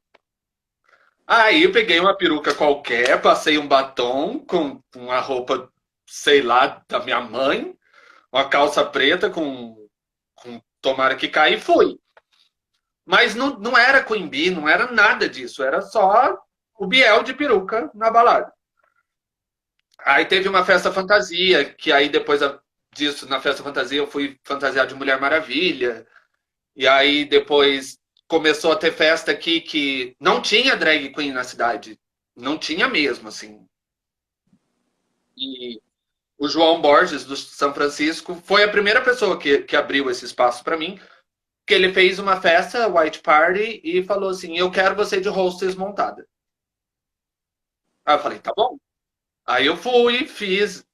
Aí eu peguei uma peruca qualquer, passei um batom com uma roupa, sei lá, da minha mãe, uma calça preta com tomara que caia e fui. Mas não era Queen Bee, não era nada disso, era só o Biel de peruca na balada. Aí teve uma festa fantasia, que aí depois disso, na festa fantasia, eu fui fantasiado de Mulher Maravilha. E aí depois começou a ter festa aqui que não tinha drag queen na cidade. Não tinha mesmo, assim. E o João Borges, do São Francisco, foi a primeira pessoa que abriu esse espaço para mim, que ele fez uma festa, White Party, e falou assim, eu quero você de hostess montada. Aí eu falei, tá bom. Aí eu fui, fiz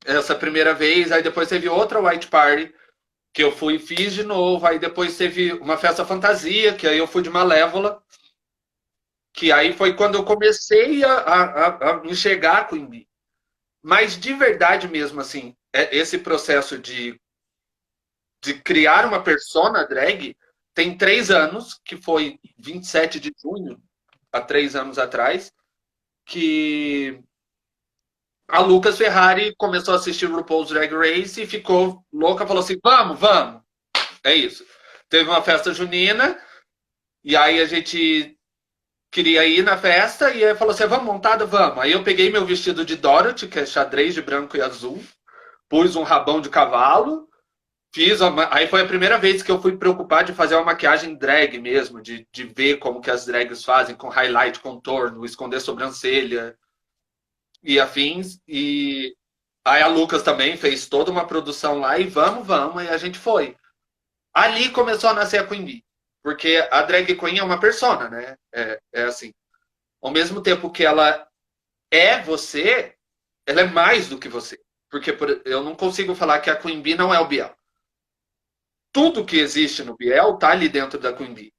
essa primeira vez, aí depois teve outra White Party, que eu fui e fiz de novo, aí depois teve uma festa fantasia, que aí eu fui de Malévola, que aí foi quando eu comecei a enxergar a Queen Bee. Mas de verdade mesmo, assim, esse processo de criar uma persona drag tem 3 anos, que foi 27 de junho, há 3 anos atrás, que a Lucas Ferrari começou a assistir o RuPaul's Drag Race e ficou louca, falou assim, vamos, vamos. É isso. Teve uma festa junina, e aí a gente queria ir na festa, e aí falou assim, vamos montada? Vamos. Aí eu peguei meu vestido de Dorothy, que é xadrez de branco e azul, pus um rabão de cavalo, aí foi a primeira vez que eu fui preocupar de fazer uma maquiagem drag mesmo, de ver como que as drags fazem, com highlight, contorno, esconder sobrancelha e afins. E aí a Lucas também fez toda uma produção lá, e vamos, vamos, e a gente foi. Ali começou a nascer a Queen Bee, porque a drag queen é uma persona, né? É assim, ao mesmo tempo que ela é você, ela é mais do que você. Porque eu não consigo falar que a Queen Bee não é o Biel. Tudo que existe no Biel tá ali dentro da Queen Bee.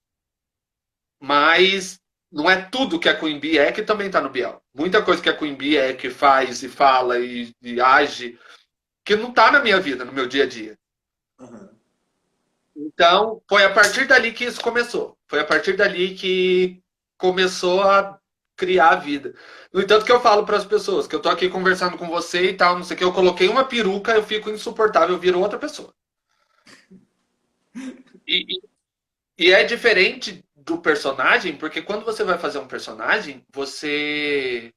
Mas não é tudo que a Queen Bee é que também tá no Biel. Muita coisa que a Queen Bee é, que faz e fala e age, que não tá na minha vida, no meu dia a dia. Uhum. Então, foi a partir dali que isso começou. Foi a partir dali que começou a criar a vida. No entanto, que eu falo para as pessoas que eu tô aqui conversando com você e tal, não sei o que, eu coloquei uma peruca, eu fico insuportável, eu viro outra pessoa. E, e é diferente do personagem, porque quando você vai fazer um personagem, você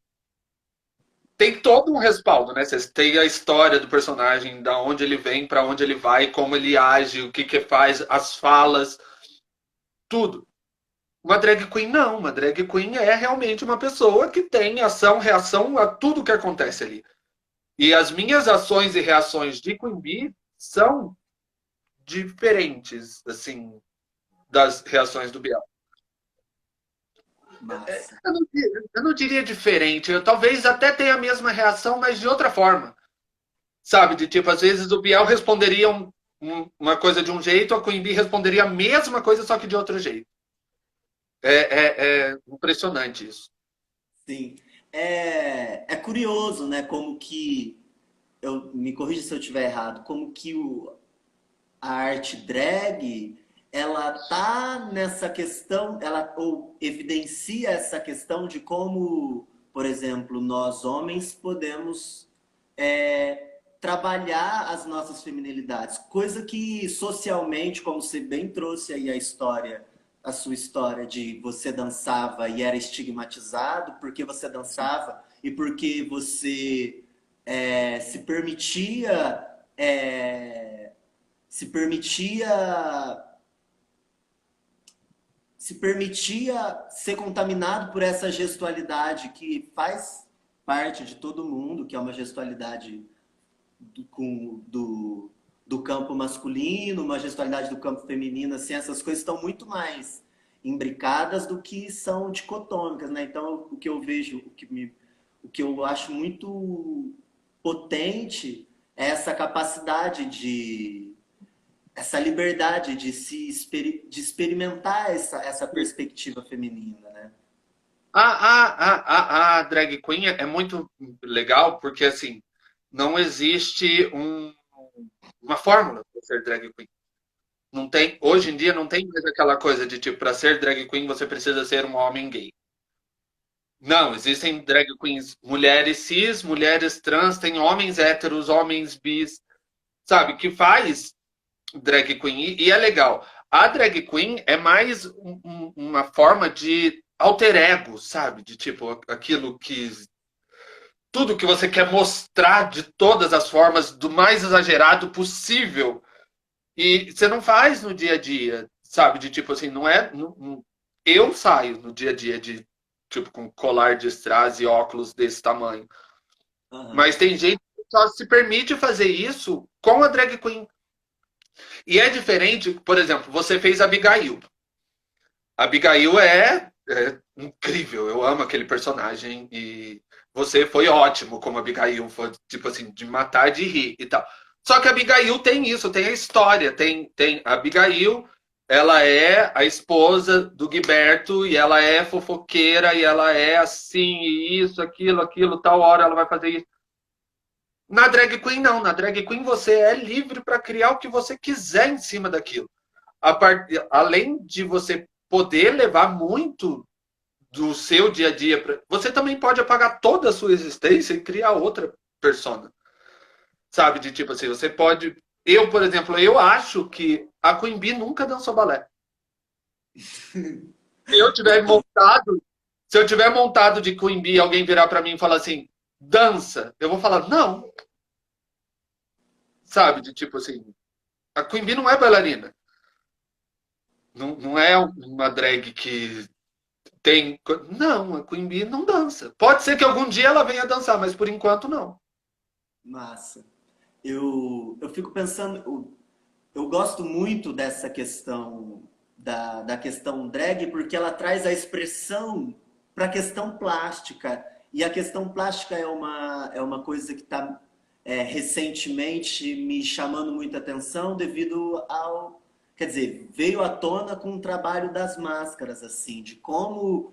tem todo um respaldo, né? Você tem a história do personagem, da onde ele vem, para onde ele vai, como ele age, o que que faz, as falas, tudo. Uma drag queen não, uma drag queen é realmente uma pessoa que tem ação, reação a tudo que acontece ali. E as minhas ações e reações de Queen Bee são diferentes, assim, das reações do Biel. Massa. Eu não diria diferente, eu talvez até tenha a mesma reação, mas de outra forma. Sabe, de tipo, às vezes o Biel responderia uma coisa de um jeito, a Queen Bee responderia a mesma coisa, só que de outro jeito. É impressionante isso. Sim. É curioso, né? Como que. Me corrija se eu estiver errado. Como que a arte drag ela tá nessa questão, ela ou evidencia essa questão de como, por exemplo, nós homens podemos trabalhar as nossas feminilidades, coisa que socialmente, como você bem trouxe aí a sua história de você dançava e era estigmatizado porque você dançava e porque você se permitia se permitia se permitia ser contaminado por essa gestualidade que faz parte de todo mundo, que é uma gestualidade do campo masculino, uma gestualidade do campo feminino, assim, essas coisas estão muito mais imbricadas do que são dicotômicas, né? Então, o que eu vejo, o que eu acho muito potente é essa capacidade essa liberdade de de experimentar essa perspectiva feminina, né? A drag queen é muito legal porque, assim, não existe uma fórmula para ser drag queen. Não tem, hoje em dia não tem mais aquela coisa de tipo, para ser drag queen você precisa ser um homem gay. Não, existem drag queens mulheres cis, mulheres trans, tem homens héteros, homens bis, sabe, que faz drag queen e é legal. A drag queen é mais uma forma de alter ego, sabe? De tipo, aquilo que. Tudo que você quer mostrar de todas as formas, do mais exagerado possível. E você não faz no dia a dia, sabe? De tipo assim, não é. Eu saio no dia a dia de tipo com colar de strass e óculos desse tamanho. Aham. Mas tem gente que só se permite fazer isso com a drag queen. E é diferente, por exemplo, você fez Abigail. Abigail é incrível, eu amo aquele personagem e você foi ótimo como Abigail, foi tipo assim, de matar, de rir e tal. Só que a Abigail tem isso, tem a história, tem a Abigail, ela é a esposa do Gilberto e ela é fofoqueira e ela é assim, e isso, aquilo, tal hora ela vai fazer isso. Na drag queen não, na drag queen você é livre para criar o que você quiser em cima daquilo. Além de você poder levar muito do seu dia a dia, você também pode apagar toda a sua existência e criar outra persona. Sabe? De tipo assim, você pode. Eu, por exemplo, eu acho que a Queen Bee nunca dançou balé. Se eu tiver montado, se eu tiver montado de Queen Bee, alguém virar para mim e falar assim, dança, eu vou falar, não, sabe? De tipo assim, a Queen Bee não é bailarina. Não, não é uma drag que tem. Não, a Queen Bee não dança. Pode ser que algum dia ela venha dançar, mas por enquanto não. Massa. Eu fico pensando, eu gosto muito dessa questão da questão drag porque ela traz a expressão para a questão plástica. E a questão plástica é uma coisa que está recentemente me chamando muita atenção devido ao. Quer dizer, veio à tona com o trabalho das máscaras, assim, de como,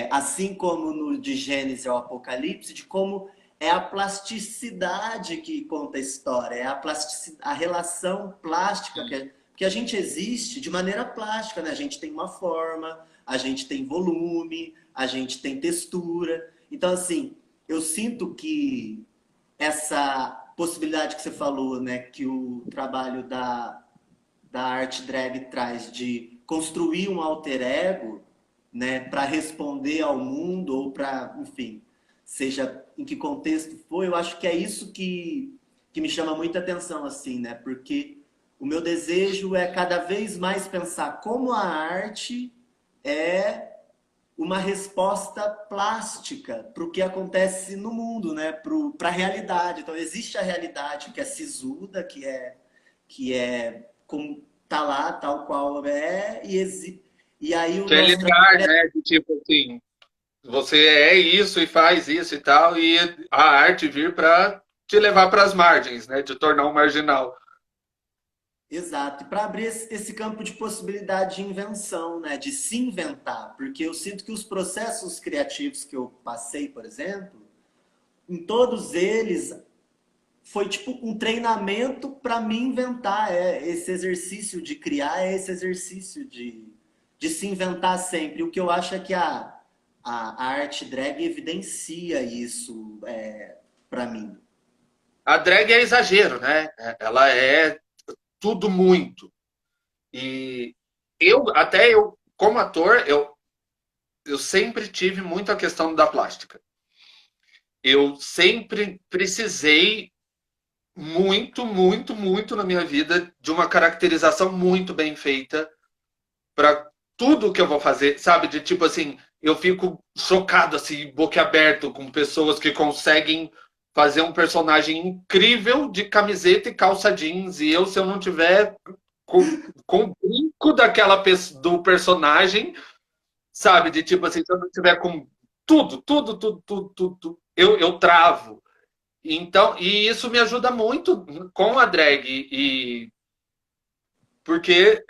assim como no de Gênesis ao Apocalipse, de como é a plasticidade que conta a história, é a relação plástica que a gente existe de maneira plástica, né? A gente tem uma forma, a gente tem volume, a gente tem textura. Então, assim, eu sinto que essa possibilidade que você falou, né, que o trabalho da arte drag traz de construir um alter ego, né, para responder ao mundo ou para, enfim, seja em que contexto for, eu acho que é isso que me chama muita atenção, assim, né? Porque o meu desejo é cada vez mais pensar como a arte é uma resposta plástica para o que acontece no mundo, né? Para a realidade. Então, existe a realidade que é sisuda, que é como tá lá, tal qual é, e aí o Que é nosso linear, trabalho é. né? De tipo assim, você é isso e faz isso e tal, e a arte vir para te levar para as margens, né? De tornar um marginal. Exato, para abrir esse campo de possibilidade de invenção, né? De se inventar, porque eu sinto que os processos criativos que eu passei, por exemplo, em todos eles foi tipo um treinamento para me inventar. Esse exercício de criar é esse exercício de se inventar sempre. O que eu acho é que a arte drag evidencia isso para mim. A drag é exagero, né? Ela é tudo muito. E eu, como ator, eu sempre tive muito a questão da plástica. Eu sempre precisei muito na minha vida de uma caracterização muito bem feita para tudo que eu vou fazer, sabe? De tipo assim, eu fico chocado, assim, boquiaberto com pessoas que conseguem fazer um personagem incrível de camiseta e calça jeans. E eu, se eu não tiver com brinco do personagem, sabe? De tipo assim, se eu não tiver com tudo, eu travo. Então, e isso me ajuda muito com a drag. Porque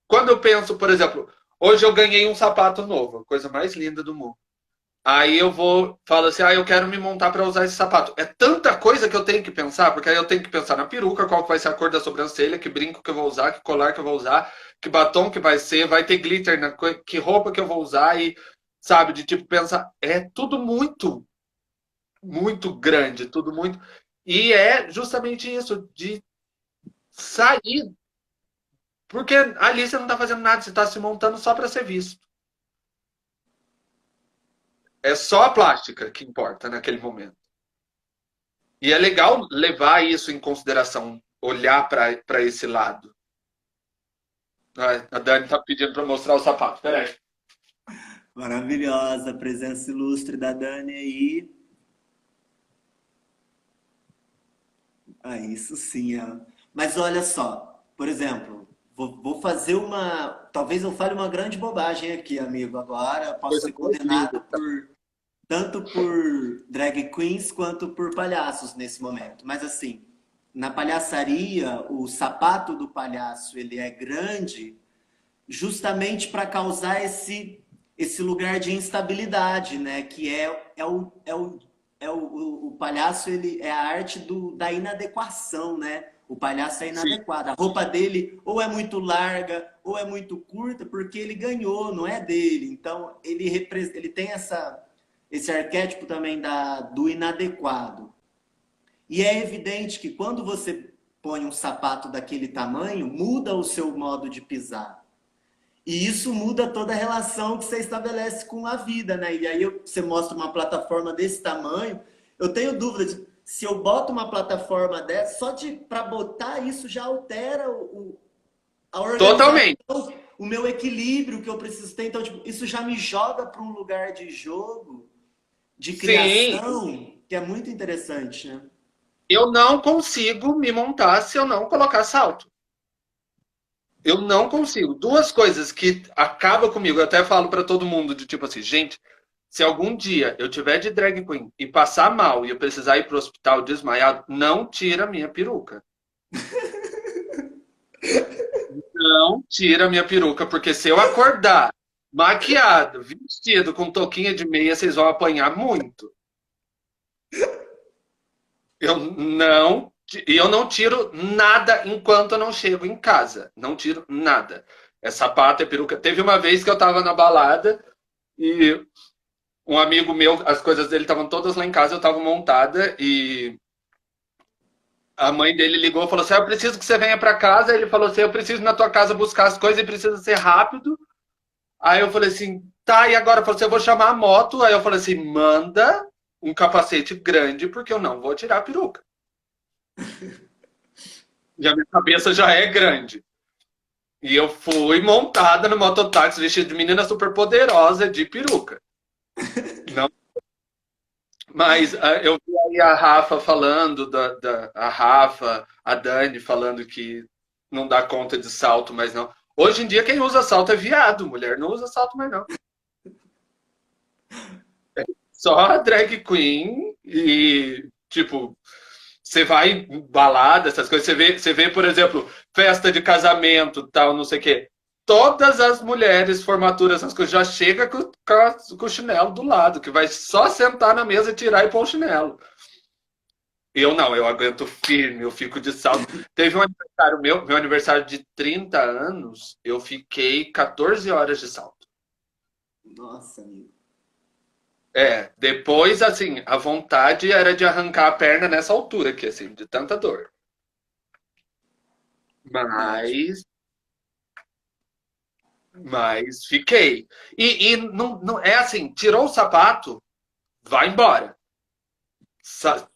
quando eu penso, por exemplo, hoje eu ganhei um sapato novo, a coisa mais linda do mundo. Aí eu falo assim, eu quero me montar para usar esse sapato. É tanta coisa que eu tenho que pensar, porque aí eu tenho que pensar na peruca, qual que vai ser a cor da sobrancelha, que brinco que eu vou usar, que colar que eu vou usar, que batom que vai ter glitter que roupa que eu vou usar e, sabe, de tipo pensar, é tudo muito, muito grande, tudo muito. E é justamente isso, de sair, porque ali você não está fazendo nada, você está se montando só para ser visto. É só a plástica que importa naquele momento. E é legal levar isso em consideração, olhar para esse lado. A Dani tá pedindo para mostrar o sapato. Peraí. Maravilhosa, presença ilustre da Dani aí. Ah, isso sim. Mas olha só, por exemplo, vou fazer uma. Talvez eu fale uma grande bobagem aqui, amigo. Agora posso Coisa ser mais condenado linda. por tanto por drag queens quanto por palhaços nesse momento. Mas assim, na palhaçaria, o sapato do palhaço ele é grande justamente para causar esse lugar de instabilidade, né? Que o palhaço, ele é a arte da inadequação, né? O palhaço é Sim, inadequado. A roupa dele ou é muito larga ou é muito curta porque ele ganhou, não é dele. Então ele tem esse arquétipo também do inadequado. E é evidente que quando você põe um sapato daquele tamanho, muda o seu modo de pisar. E isso muda toda a relação que você estabelece com a vida, né? E aí você mostra uma plataforma desse tamanho. Eu tenho dúvidas se eu boto uma plataforma dessa, só para botar isso já altera a organização, totalmente. o meu equilíbrio que eu preciso ter. Então, tipo, isso já me joga para um lugar de jogo, de Sim, criação, que é muito interessante, né? eu não consigo me montar se eu não colocar salto. Eu não consigo. Duas coisas que acabam comigo, eu até falo para todo mundo, de tipo assim, gente, se algum dia eu tiver de drag queen e passar mal e eu precisar ir pro hospital desmaiado, não tira a minha peruca. Não tira a minha peruca, porque se eu acordar maquiado, vestido, com touquinha de meia, vocês vão apanhar muito. Eu não tiro nada enquanto eu não chego em casa. Não tiro nada. É sapato, é peruca. Teve uma vez que eu tava na balada e um amigo meu, as coisas dele estavam todas lá em casa, eu tava montada e a mãe dele ligou e falou assim: eu preciso que você venha para casa. Ele falou assim: eu preciso ir na tua casa buscar as coisas e precisa ser rápido. Aí eu falei assim: tá, e agora? Eu falei assim: eu vou chamar a moto. Aí eu falei assim: manda um capacete grande, porque eu não vou tirar a peruca. E a minha cabeça já é grande. E eu fui montada no mototáxi, vestida de menina super poderosa de peruca. Não, mas eu vi aí a Rafa falando, a Rafa, a Dani falando que não dá conta de salto, mas não. Hoje em dia quem usa salto é viado, mulher não usa salto mais não. Só a drag queen e, tipo, você vai em balada, essas coisas, você vê, por exemplo, festa de casamento, tal, não sei o quê. Todas as mulheres, formaturas, essas coisas, já chega com o chinelo do lado, que vai só sentar na mesa, tirar e pôr o chinelo. Eu não, eu aguento firme, eu fico de salto. Teve um aniversário meu aniversário de 30 anos, eu fiquei 14 horas de salto. Nossa, amigo. É, depois, assim, a vontade era de arrancar a perna nessa altura aqui, assim, de tanta dor. Ótimo. Mas fiquei. E não é assim, tirou o sapato, vai embora.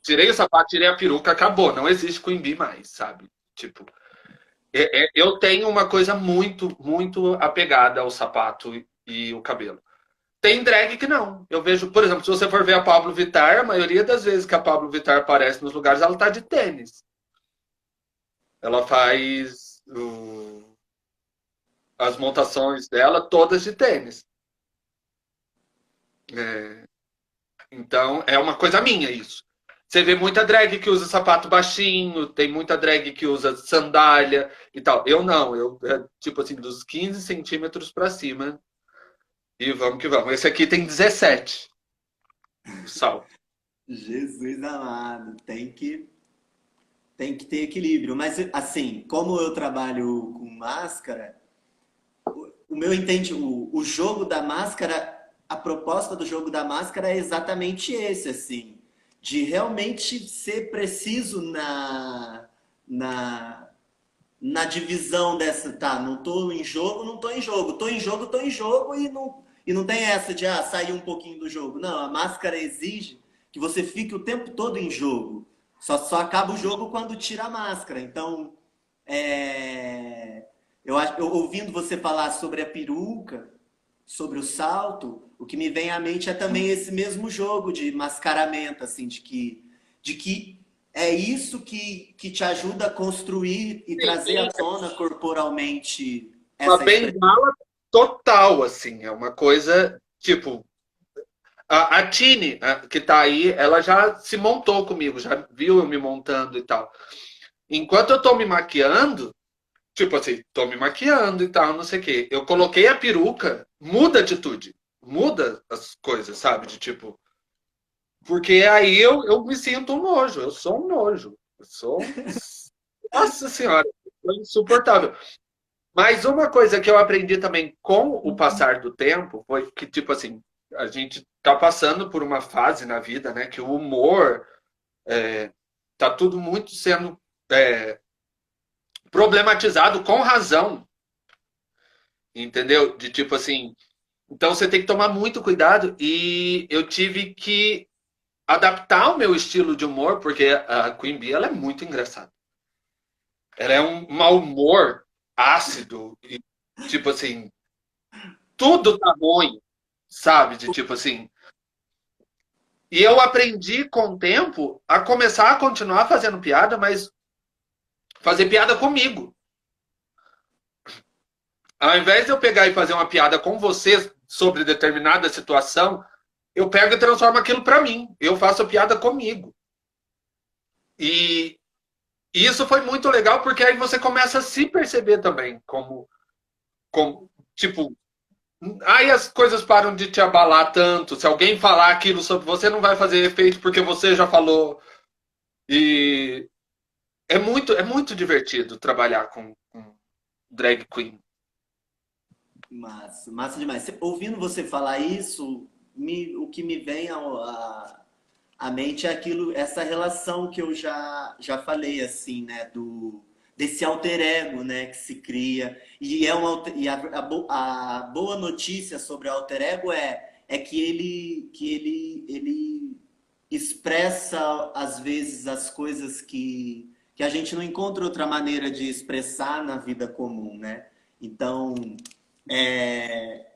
Tirei o sapato, tirei a peruca, acabou. Não existe Queen Bee mais, sabe? Tipo, eu tenho uma coisa muito, muito apegada ao sapato e o cabelo. Tem drag que não. Eu vejo, por exemplo, se você for ver a Pablo Vittar, a maioria das vezes que a Pablo Vittar aparece nos lugares, ela tá de tênis. Ela faz as montações dela todas de tênis. É, então, é uma coisa minha isso. Você vê muita drag que usa sapato baixinho, tem muita drag que usa sandália e tal. Eu não, tipo assim, dos 15 centímetros para cima. E vamos que vamos. Esse aqui tem 17. Sal. Jesus amado, tem que ter equilíbrio. Mas assim, como eu trabalho com máscara, o meu entende, o jogo da máscara, a proposta do jogo da máscara é exatamente esse, assim, de realmente ser preciso na, na divisão dessa, tá, não tô em jogo, não tô em jogo, tô em jogo, tô em jogo e não tem essa de sair um pouquinho do jogo. Não, a máscara exige que você fique o tempo todo em jogo. Só acaba o jogo quando tira a máscara. Então, ouvindo você falar sobre a peruca, sobre o salto, o que me vem à mente é também esse mesmo jogo de mascaramento, assim, de que é isso que te ajuda a construir e trazer à tona corporalmente Uma essa expressão. bengala total, assim. É uma coisa, tipo, a Tini, que tá aí, ela já se montou comigo, já viu eu me montando e tal. Enquanto eu tô me maquiando, tipo assim, tô me maquiando e tal, não sei o quê. Eu coloquei a peruca, muda a atitude, muda as coisas, sabe? De tipo. Porque aí eu me sinto um nojo, eu sou um nojo. Eu sou um. Nossa Senhora, é insuportável. Mas uma coisa que eu aprendi também com o passar do tempo foi que, tipo assim, a gente tá passando por uma fase na vida, né, que o humor tá tudo muito sendo é, problematizado com razão, entendeu? De tipo assim, então você tem que tomar muito cuidado e eu tive que adaptar o meu estilo de humor, porque a Queen Bee, ela é muito engraçada. Ela é um mau humor ácido e tipo assim, tudo tá ruim, sabe? De tipo assim, e eu aprendi com o tempo a começar a continuar fazendo piada, mas fazer piada comigo. Ao invés de eu pegar e fazer uma piada com você sobre determinada situação, eu pego e transformo aquilo para mim. Eu faço a piada comigo. E isso foi muito legal porque aí você começa a se perceber também como tipo, aí as coisas param de te abalar tanto. Se alguém falar aquilo sobre você, não vai fazer efeito porque você já falou. E é muito divertido trabalhar com drag queen. Massa, massa demais. Ouvindo você falar isso, o que me vem à mente é aquilo, essa relação que eu já falei, assim, né? Desse alter ego, né? Que se cria. A boa notícia sobre o alter ego é que ele expressa, às vezes, as coisas que a gente não encontra outra maneira de expressar na vida comum, né? Então, é,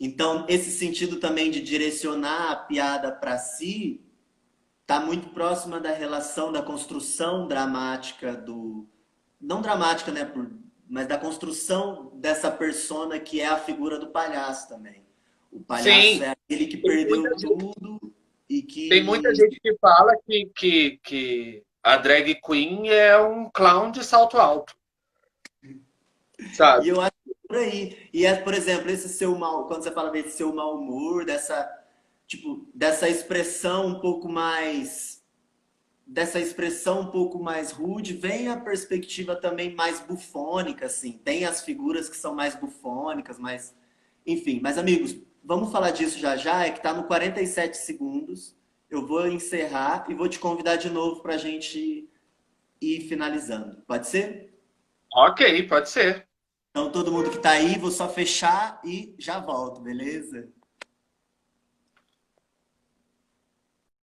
então, esse sentido também de direcionar a piada para si está muito próxima da relação da construção dramática não dramática, né, mas da construção dessa persona que é a figura do palhaço também. O palhaço Sim, é aquele que tem perdeu muita gente, tudo e tem muita que gente que fala que a drag queen é um clown de salto alto, e sabe? eu acho que é por aí. E é, por exemplo, esse seu mal, quando você fala desse seu mau humor, dessa expressão um pouco mais rude, vem a perspectiva também mais bufônica, assim. Tem as figuras que são mais bufônicas, mas enfim. Mas amigos, vamos falar disso já já, é que tá no 47 segundos. Eu vou encerrar e vou te convidar de novo para a gente ir finalizando. Pode ser? Ok, pode ser. Então todo mundo que tá aí, vou só fechar e já volto, beleza?